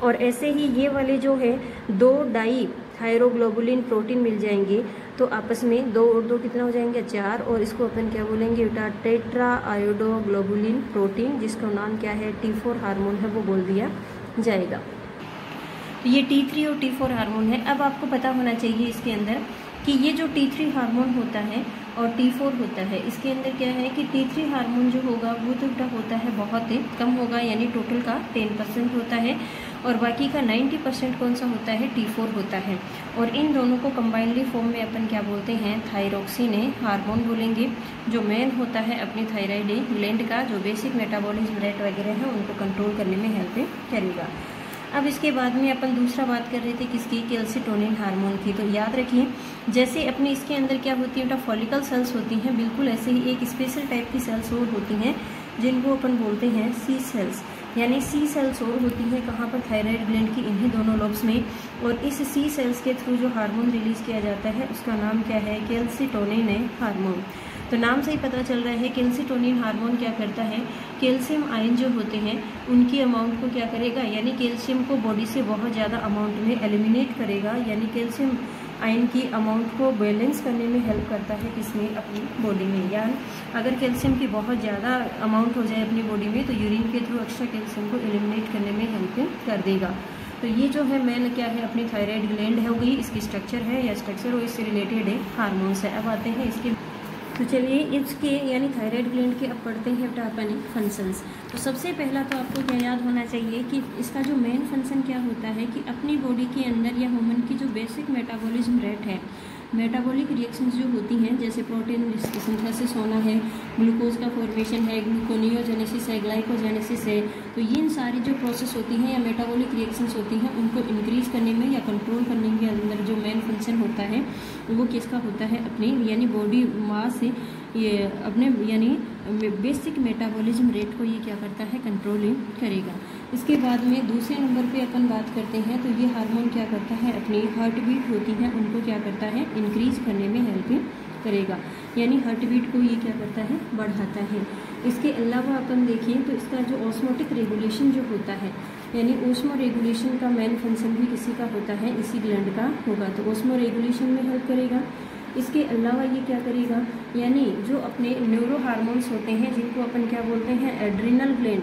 और ऐसे ही ये वाले जो है 2 डाई थायरोग्लोबुलिन प्रोटीन मिल जाएंगे तो आपस में 2 और 2 कितना हो जाएंगे? 4, और इसको अपन क्या बोलेंगे बेटा? टेट्रा आयोडोग्लोबुलिन प्रोटीन, जिसका नाम क्या है? T4 हार्मोन है वो बोल दिया जाएगा। तो ये T3 और T4 हार्मोन है। अब आपको पता होना चाहिए इसके अंदर कि ये जो T3 हार्मोन होता है और T4 होता है इसके अंदर क्या है कि T3 हार्मोन जो होगा वो तो बेटा होता है बहुत कम होगा, यानी टोटल का 10% होता है और बाकी का 90% कौन सा होता है? T4 होता है। और इन दोनों को कंबाइनली फॉर्म में अपन क्या बोलते हैं? थायरोक्सिन हार्मोन बोलेंगे, जो मेन होता है अपनी थायराइड ग्लैंड का, जो बेसिक मेटाबॉलिज्म रेट वगैरह है उनको कंट्रोल करने में हेल्प करेगा। अब इसके बाद में अपन दूसरा बात कर रहे थे किसकी? कैल्सीटोनिन हार्मोन की। तो याद रखिए जैसे अपने इसके अंदर क्या होती है बेटा? फॉलिकल सेल्स होती हैं, बिल्कुल ऐसे ही एक स्पेशल टाइप की सेल्स और होती हैं जिनको अपन बोलते हैं सी सेल्स। यानी सी सेल्स और होती है कहाँ पर, थायराइड ग्लैंड की इन्हीं दोनों लोब्स में। और इस सी सेल्स के थ्रू जो हार्मोन रिलीज किया जाता है उसका नाम क्या है, कैल्सिटोनिन है हार्मोन। तो नाम से ही पता चल रहा है कैल्सिटोनिन हार्मोन क्या करता है, कैल्शियम आयन जो होते हैं उनकी अमाउंट को क्या करेगा, यानी कैल्शियम को बॉडी से बहुत ज़्यादा अमाउंट में एलिमिनेट करेगा, यानी कैल्शियम आयन की अमाउंट को बैलेंस करने में हेल्प करता है किसमें, अपनी बॉडी में। यानी अगर कैल्शियम की बहुत ज़्यादा अमाउंट हो जाए अपनी बॉडी में तो यूरिन के थ्रू एक्स्ट्रा कैल्शियम को एलिमिनेट करने में हेल्प कर देगा। तो ये जो है मेन क्या है, अपनी थायराइड ग्लैंड है होगी, इसकी स्ट्रक्चर है या स्ट्रक्चर और इससे रिलेटेड है हार्मोन्स है। अब आते हैं इसके, तो चलिए इसके यानी थायराइड ग्लैंड के अब पढ़ते हैं अपन फंक्शंस। तो सबसे पहला तो आपको क्या याद होना चाहिए कि इसका जो मेन फंक्शन क्या होता है कि अपनी बॉडी के अंदर या ह्यूमन की जो बेसिक मेटाबॉलिज्म रेट है, मेटाबॉलिक रिएक्शंस जो होती हैं, जैसे प्रोटीन सिंथेसिस होना है, ग्लूकोज का फॉर्मेशन है, ग्लूकोनियोजेनेसिस है, ग्लाइकोजेनेसिस है, तो ये सारी जो प्रोसेस होती हैं या मेटाबॉलिक रिएक्शंस होती हैं उनको इंक्रीज करने में या कंट्रोल करने के अंदर जो मेन फंक्शन होता है वो किसका होता है, अपने यानी बॉडी मास से ये अपने यानी बेसिक मेटाबॉलिज्म रेट को ये क्या करता है, कंट्रोलिंग करेगा। इसके बाद में दूसरे नंबर पे अपन बात करते हैं तो ये हार्मोन क्या करता है, अपनी हार्ट बीट होती है उनको क्या करता है, इंक्रीज करने में हेल्प करेगा, यानी हार्ट बीट को ये क्या करता है, बढ़ाता है। इसके अलावा अपन देखें तो इसका जो ऑस्मोटिक रेगुलेशन जो होता है, यानी ओस्मो रेगुलेशन का मेन फंक्शन भी किसी का होता है, इसी ग्लैंड का होगा, तो ओस्मो रेगुलेशन में हेल्प करेगा। इसके अलावा ये क्या करेगा, यानी जो अपने न्यूरो हार्मोन्स होते हैं जिनको अपन क्या बोलते हैं, एड्रिनल ग्लैंड,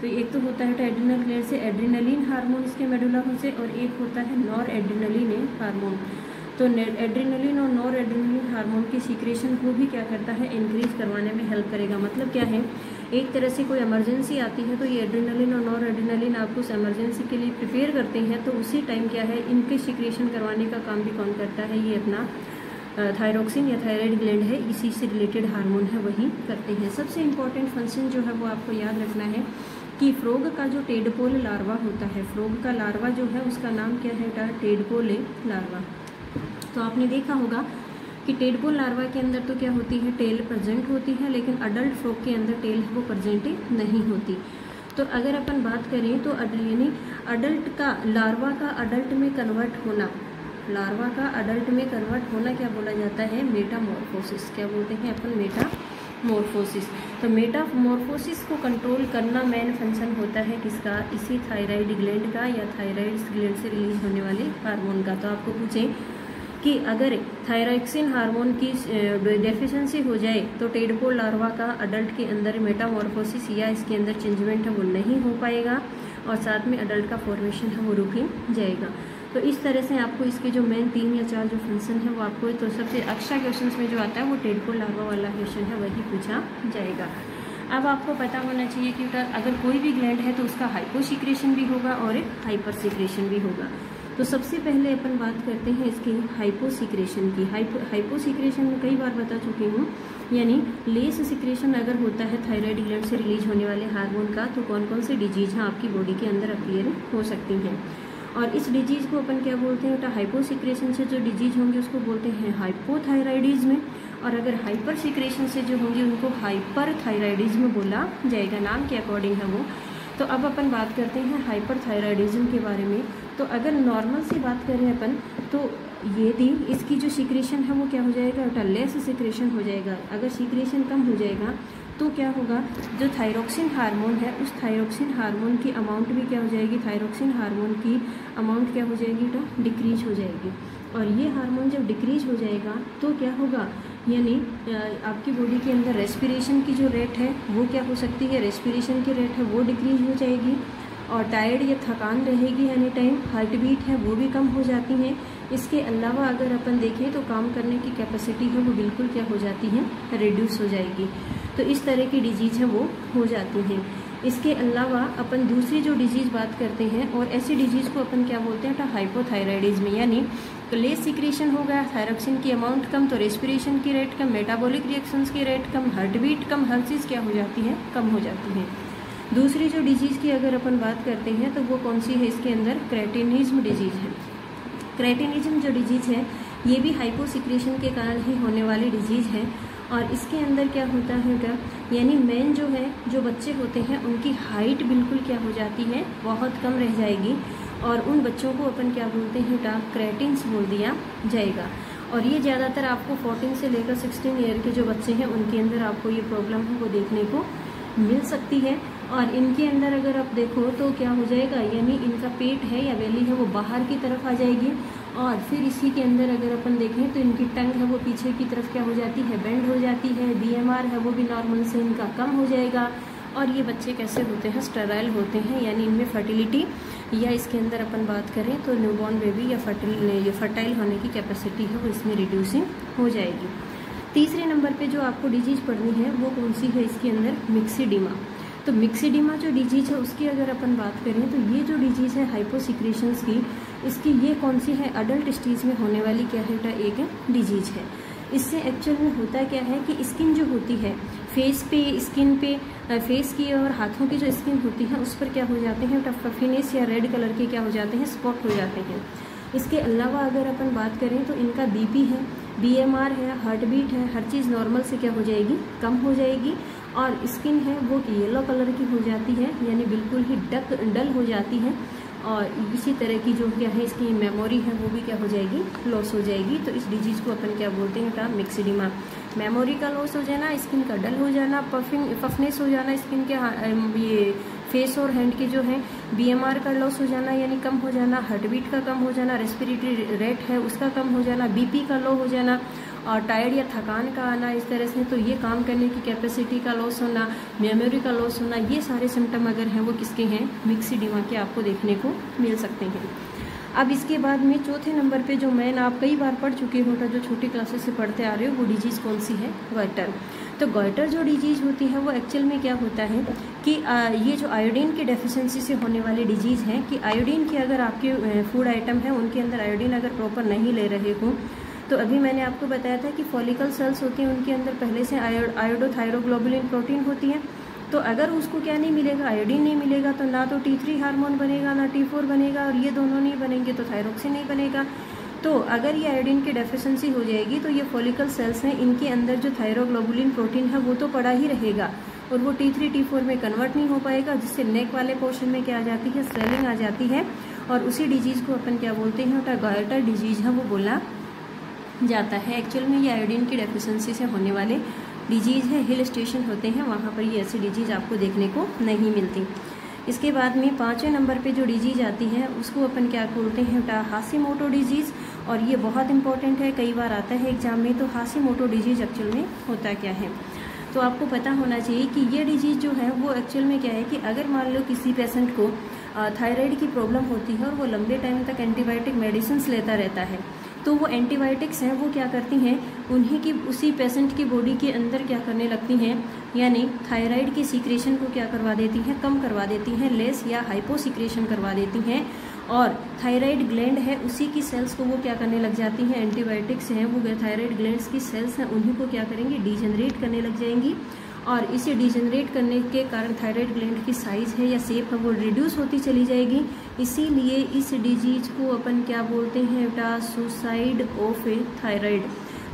तो एक तो होता है एड्रिनल ग्लैंड से एड्रिनलिन हार्मोन इसके मेडुला से, और एक होता है नॉर एड्रिनलिन हार्मोन। तो एड्रिनलिन और नॉर एड्रिनलिन हार्मोन की सीक्रेशन को भी क्या करता है, इंक्रीज करवाने में हेल्प करेगा। मतलब क्या है, एक तरह से कोई इमरजेंसी आती है तो ये एड्रिनलिन और नॉर एड्रिनलिन आपको उस इमरजेंसी के लिए प्रिपेयर करते हैं, तो उसी टाइम क्या है, इनके सीक्रेशन करवाने का काम भी कौन करता है, ये अपना थायरोक्सिन या थायराइड ग्लैंड है, इसी से रिलेटेड हार्मोन है वही करते हैं। सबसे इम्पॉर्टेंट फंक्शन जो है वो आपको याद रखना है कि फ्रॉग का जो टेडपोल लार्वा होता है, फ्रॉग का लार्वा जो है उसका नाम क्या है, टेडपोल लार्वा। तो आपने देखा होगा कि टेडपोल लार्वा के अंदर तो क्या होती है, टेल प्रेजेंट होती है, लेकिन अडल्ट फ्रॉग के अंदर टेल वो प्रेजेंट नहीं होती। तो अगर अपन बात करें तो यानी अडल्ट का लार्वा का अडल्ट में कन्वर्ट होना, लार्वा का अडल्ट में कन्वर्ट होना क्या बोला जाता है, मेटामॉर्फोसिस। क्या बोलते हैं अपन, मेटामॉर्फोसिस। तो मेटामॉर्फोसिस को कंट्रोल करना मेन फंक्शन होता है किसका, इसी थायराइड ग्लैंड का या थायराइड ग्लैंड से रिलीज होने वाले हार्मोन का। तो आपको पूछें कि अगर थायरॉक्सिन हार्मोन की डेफिशिएंसी हो जाए तो टेडपोल लार्वा का अडल्ट के अंदर मेटामॉर्फोसिस या इसके अंदर चेंजमेंट है वो नहीं हो पाएगा, और साथ में अडल्ट का फॉर्मेशन है वो रुक ही जाएगा। तो इस तरह से आपको इसके जो मेन 3 या 4 जो फंक्शन है वो आपको, तो सबसे एक्स्ट्रा क्वेश्चंस में जो आता है वो टेडपोल लार्वा वाला क्वेश्चन है वही पूछा जाएगा। अब आपको पता होना चाहिए कि अगर कोई भी ग्लैंड है तो उसका हाइपोसीक्रेशन भी होगा और एक हाइपर सीक्रेशन भी होगा। तो सबसे पहले अपन बात करते हैं इसकी हाइपोसीक्रेशन की। हाइपोसीक्रेशन में कई बार बता चुकी हूँ, यानी लेस सिक्रेशन अगर होता है थायराइड ग्लैंड से रिलीज होने वाले हार्मोन का, तो कौन कौन से डिजीज हैं आपकी बॉडी के अंदर अपीयर हो सकती हैं। और इस डिजीज़ को अपन क्या बोलते हैं, तो हाइपोसिक्रेशन से जो डिजीज होंगे उसको बोलते हैं हाइपोथायराइडिज्म, और अगर हाइपर सिक्रेशन से जो होंगे उनको हाइपर थायराइडिज्म बोला जाएगा, नाम के अकॉर्डिंग है वो। तो अब अपन बात करते हैं हाइपर थायराइडिज्म के बारे में। तो अगर नॉर्मल से बात करें अपन, तो यदि इसकी जो सिक्रेशन है वो क्या हो जाएगा, लेस सिक्रेशन हो जाएगा। अगर सिक्रेशन कम हो जाएगा तो क्या होगा, जो थायरोक्सिन हार्मोन है उस थायरोक्सिन हार्मोन की अमाउंट भी क्या हो जाएगी, थायरोक्सिन हार्मोन की अमाउंट क्या हो जाएगी, तो डिक्रीज हो जाएगी। और ये हार्मोन जब डिक्रीज हो जाएगा तो क्या होगा, यानी आपकी बॉडी के अंदर रेस्पिरेशन की जो रेट है वो क्या हो सकती है, रेस्पिरेशन की रेट है वो डिक्रीज हो जाएगी, और टायर्ड या थकान रहेगी एनी टाइम, हार्ट बीट है वो भी कम हो जाती हैं। इसके अलावा अगर अपन देखें तो काम करने की कैपेसिटी है वो बिल्कुल क्या हो जाती है, रिड्यूस हो जाएगी। तो इस तरह की डिजीज है वो हो जाती हैं। इसके अलावा अपन दूसरी जो डिजीज़ बात करते हैं, और ऐसी डिजीज़ को अपन क्या बोलते हैं, तो हाइपोथायराइडिज्म, यानी लेस सिक्रेशन हो गया, थायरोक्सिन की अमाउंट कम, तो रेस्पिरेशन की रेट कम, मेटाबॉलिक रिएक्शंस की रेट कम, हार्ट बीट कम, हर चीज़ क्या हो जाती है, कम हो जाती है। दूसरी जो डिजीज़ की अगर अपन बात करते हैं तो वो कौन सी है, इसके अंदर क्रेटिनिज्म डिजीज़ है। क्रेटिनिज्म जो डिजीज़ है ये भी हाइपोसिक्रेशन के कारण ही होने वाली डिजीज़ है, और इसके अंदर क्या होता है बेटा, यानी मेन जो है, जो बच्चे होते हैं उनकी हाइट बिल्कुल क्या हो जाती है, बहुत कम रह जाएगी, और उन बच्चों को अपन क्या बोलते हैं बेटा, क्रेटिन्स बोल दिया जाएगा। और ये ज़्यादातर आपको 14 से लेकर 16 ईयर के जो बच्चे हैं उनके अंदर आपको ये प्रॉब्लम है वो देखने को मिल सकती है। और इनके अंदर अगर आप देखो तो क्या हो जाएगा, यानी इनका पेट है या बेली है वो बाहर की तरफ आ जाएगी, और फिर इसी के अंदर अगर अपन देखें तो इनकी टंग है वो पीछे की तरफ क्या हो जाती है, बेंड हो जाती है। BMR है वो भी नॉर्मल से इनका कम हो जाएगा। और ये बच्चे कैसे होते हैं, स्टेराइल होते हैं, यानी इनमें फर्टिलिटी या इसके अंदर अपन बात करें तो न्यूबॉर्न बेबी या फर्टाइल होने की कैपेसिटी है वो इसमें रिड्यूसिंग हो जाएगी। तीसरे नंबर पे जो आपको डिजीज पढ़नी है वो कौन सी है, इसके अंदर मिक्सिडिमा। तो मिक्सिडिमा जो डिजीज है उसकी अगर अपन बात करें तो ये जो डिजीज है हाइपोसिक्रेशंस की, इसकी ये कौन सी है, अडल्ट स्टेज में होने वाली क्या है बेटा, एक डिजीज है। इससे एक्चुअल में होता क्या है कि स्किन जो होती है फेस पे, स्किन पे, फेस की और हाथों की जो स्किन होती है उस पर क्या हो जाते हैं पफिनेस या रेड कलर के क्या हो जाते हैं, स्पॉट हो जाते हैं। इसके अलावा अगर अपन बात करें तो इनका BP है, BMR है, हार्ट बीट है, हर चीज़ नॉर्मल से क्या हो जाएगी, कम हो जाएगी। और स्किन है वो येलो कलर की हो जाती है, यानी बिल्कुल ही डल हो जाती है। और इसी तरह की जो क्या है इसकी मेमोरी है वो भी क्या हो जाएगी, लॉस हो जाएगी। तो इस डिजीज़ को अपन क्या बोलते हैं बेटा, मिक्सिडिमा। मेमोरी का लॉस हो जाना, स्किन का डल हो जाना, पफनेस हो जाना स्किन के, ये फेस और हैंड के जो है, BMR का लॉस हो जाना यानी कम हो जाना, हार्ट बीट का कम हो जाना, रेस्पिरेटरी रेट है उसका कम हो जाना, BP का लो हो जाना, और टायर्ड या थकान का आना इस तरह से। तो ये काम करने की कैपेसिटी का लॉस होना, मेमोरी का लॉस होना, ये सारे सिम्टम अगर हैं वो किसके हैं, मिक्सिडिमा के आपको देखने को मिल सकते हैं। अब इसके बाद में चौथे नंबर पे जो मैंने आप कई बार पढ़ चुके हो, जो छोटी क्लासेस से पढ़ते आ रहे हो, वो डिजीज़ कौन सी है, गॉइटर। तो गॉइटर जो डिजीज़ होती है वो एक्चुअल में क्या होता है कि ये जो आयोडीन की डेफिशिएंसी से होने वाली डिजीज़ है कि आयोडीन के अगर आपके फूड आइटम है उनके अंदर आयोडीन अगर प्रॉपर नहीं ले रहे हो, तो अभी मैंने आपको बताया था कि फॉलिकल सेल्स होती हैं उनके अंदर पहले से आयोडोथायरोग्लोबुलिन प्रोटीन होती है। तो अगर उसको क्या नहीं मिलेगा, आयोडीन नहीं मिलेगा, तो ना तो T3 हार्मोन बनेगा ना T4 बनेगा, और ये दोनों नहीं बनेंगे तो थायरोक्सिन नहीं बनेगा। तो अगर ये आयोडीन की डेफिशिएंसी हो जाएगी तो ये फॉलिकल सेल्स हैं, इनके अंदर जो थायरोग्लोबुलिन प्रोटीन है वो तो पड़ा ही रहेगा, और वो T3 T4 में कन्वर्ट नहीं हो पाएगा, जिससे नेक वाले पोर्शन में क्या आ जाती है, स्वेलिंग आ जाती है। और उसी डिजीज़ को अपन क्या बोलते हैं, गॉइटर डिजीज़ है वो बोला जाता है। एक्चुअल में ये आयोडीन की डेफिशिएंसी से होने वाले डिजीज़ है, हिल स्टेशन होते हैं वहाँ पर ये ऐसी डिजीज़ आपको देखने को नहीं मिलती। इसके बाद में 5वें नंबर पे जो डिजीज़ आती है उसको अपन क्या बोलते हैं, हाशिमोटो डिजीज़। और ये बहुत इंपॉर्टेंट है, कई बार आता है एग्जाम में। तो हाशिमोटो डिजीज़ एक्चुअल में होता क्या है, तो आपको पता होना चाहिए कि ये डिजीज़ जो है वो एक्चुअल में क्या है कि अगर मान लो किसी पेशेंट को थायराइड की प्रॉब्लम होती है और वो लंबे टाइम तक एंटीबायोटिक मेडिसिन लेता रहता है, तो वो एंटीबायोटिक्स हैं वो क्या करती हैं, उन्हीं की उसी पेशेंट की बॉडी के अंदर क्या करने लगती हैं, यानी थायराइड की सीक्रेशन को क्या करवा देती हैं, कम करवा देती हैं, लेस या हाइपोसिक्रेशन करवा देती हैं। और थायराइड ग्लैंड है उसी की सेल्स को वो क्या करने लग जाती हैं, एंटीबायोटिक्स हैं वो थायराइड ग्लैंड्स की सेल्स हैं उन्हीं को क्या करेंगी, डिजेनरेट करने लग जाएंगी। और इसे डिजेनरेट करने के कारण थायराइड ग्लैंड की साइज़ है या शेप है वो रिड्यूस होती चली जाएगी। इसीलिए इस डिजीज को अपन क्या बोलते हैं बेटा, suicide of A thyroid.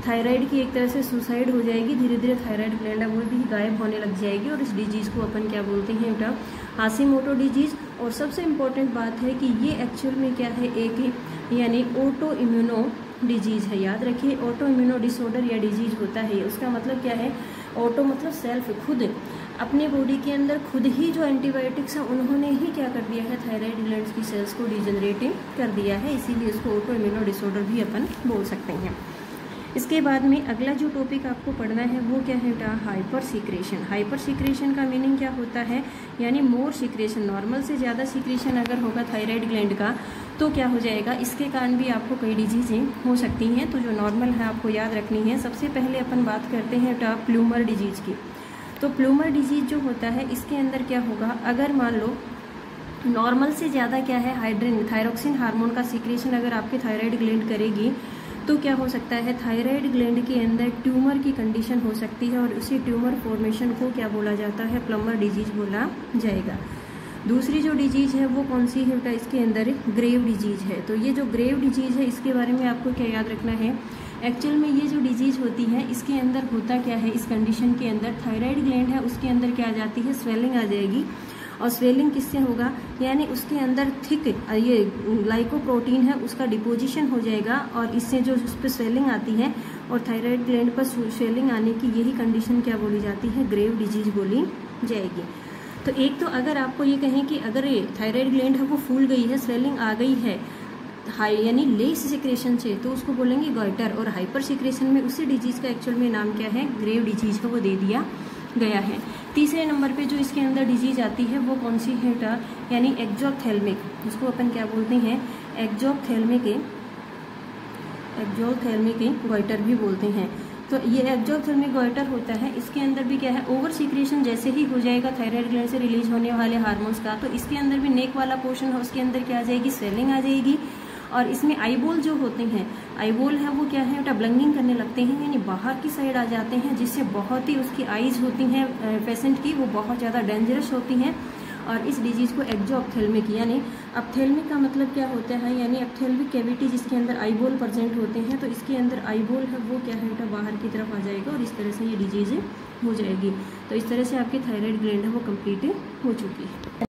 Thyroid की एक तरह से सुसाइड हो जाएगी, धीरे धीरे थायराइड ग्लैंड है वो भी गायब होने लग जाएगी, और इस डिजीज़ को अपन क्या बोलते हैं बेटा, हाशिमोटो डिजीज़। और सबसे इम्पोर्टेंट बात है कि ये एक्चुअल में क्या है, एक यानी ऑटो इम्यूनो डिजीज़ है। याद रखिए, ऑटो इम्यूनो डिसऑर्डर या डिजीज़ होता है, उसका मतलब क्या है, ऑटो मतलब सेल्फ, खुद अपने बॉडी के अंदर खुद ही जो एंटीबायोटिक्स हैं उन्होंने ही क्या कर दिया है, थायराइड ग्लैंड्स की सेल्स को डिजेनरेटिंग कर दिया है, इसीलिए इसको ऑटो इम्यूनो डिसऑर्डर भी अपन बोल सकते हैं। इसके बाद में अगला जो टॉपिक आपको पढ़ना है वो क्या है बेटा, हाइपर सीक्रेशन। हाइपर सीक्रेशन का मीनिंग क्या होता है, यानी मोर सीक्रेशन, नॉर्मल से ज़्यादा सीक्रेशन अगर होगा थायराइड ग्लैंड का तो क्या हो जाएगा, इसके कारण भी आपको कई डिजीज़ें हो सकती हैं। तो जो नॉर्मल है आपको याद रखनी है। सबसे पहले अपन बात करते हैं बेटा प्लूमर डिजीज़ की। तो प्लूमर डिजीज़ जो होता है इसके अंदर क्या होगा, अगर मान लो नॉर्मल से ज़्यादा क्या है, थायरोक्सिन हार्मोन का सीक्रेशन अगर आपकी थायराइड ग्लैंड करेगी तो क्या हो सकता है, थायराइड ग्लैंड के अंदर ट्यूमर की कंडीशन हो सकती है, और उसी ट्यूमर फॉर्मेशन को क्या बोला जाता है, प्लूमर डिजीज़ बोला जाएगा। दूसरी जो डिजीज़ है वो कौन सी है बेटा, इसके अंदर ग्रेव डिजीज़ है। तो ये जो ग्रेव डिजीज़ है इसके बारे में आपको क्या याद रखना है, एक्चुअल में ये जो डिजीज होती है इसके अंदर होता क्या है, इस कंडीशन के अंदर थायराइड ग्लैंड है उसके अंदर क्या आ जाती है, स्वेलिंग आ जाएगी। और स्वेलिंग किससे होगा, यानी उसके अंदर थिक ये ग्लाइकोप्रोटीन है उसका डिपोजिशन हो जाएगा और इससे जो उस पर स्वेलिंग आती है और थायराइड ग्लैंड पर स्वेलिंग आने की यही कंडीशन क्या बोली जाती है, ग्रेव डिजीज बोली जाएगी। तो एक तो अगर आपको ये कहें कि अगर ये थायराइड ग्लैंड है वो फूल गई है, स्वेलिंग आ गई है हाई यानी लेस सिक्रेशन से, तो उसको बोलेंगे गॉइटर। और हाइपर सिक्रेशन में उसी डिजीज का एक्चुअल में नाम क्या है, ग्रेव डिजीज का वो दे दिया गया है। तीसरे नंबर पे जो इसके अंदर डिजीज आती है वो कौन सी है, यानी एक्जोथेल्मिक, उसको अपन क्या बोलते हैं, एक्जोथेल्मिक गॉइटर भी बोलते हैं। तो ये एक्जोथेल्मिक गॉइटर होता है, इसके अंदर भी क्या है, ओवर सीक्रेशन जैसे ही हो जाएगा थायराइड ग्लैंड से रिलीज होने वाले हार्मोन्स का, तो इसके अंदर भी नेक वाला पोर्शन है उसके अंदर क्या आ जाएगी, स्वेलिंग आ जाएगी। और इसमें आईबॉल जो होते हैं, आईबॉल है वो क्या है बेटा, ब्लंगिंग करने लगते हैं यानी बाहर की साइड आ जाते हैं, जिससे बहुत ही उसकी आईज होती हैं पेशेंट की वो बहुत ज़्यादा डेंजरस होती हैं। और इस डिजीज को एक्जोऑप्थेल्मिक यानी ऑप्थेल्मिक का मतलब क्या होता है, यानी ऑप्थेल्मिक कैविटी जिसके अंदर आईबॉल प्रेजेंट होते हैं, तो इसके अंदर आईबॉल है वो क्या है बेटा, बाहर की तरफ आ जाएगा और इस तरह से ये डिजीज हो जाएगी। तो इस तरह से आपकी थायराइड ग्लैंड है वो कंप्लीट हो चुकी है।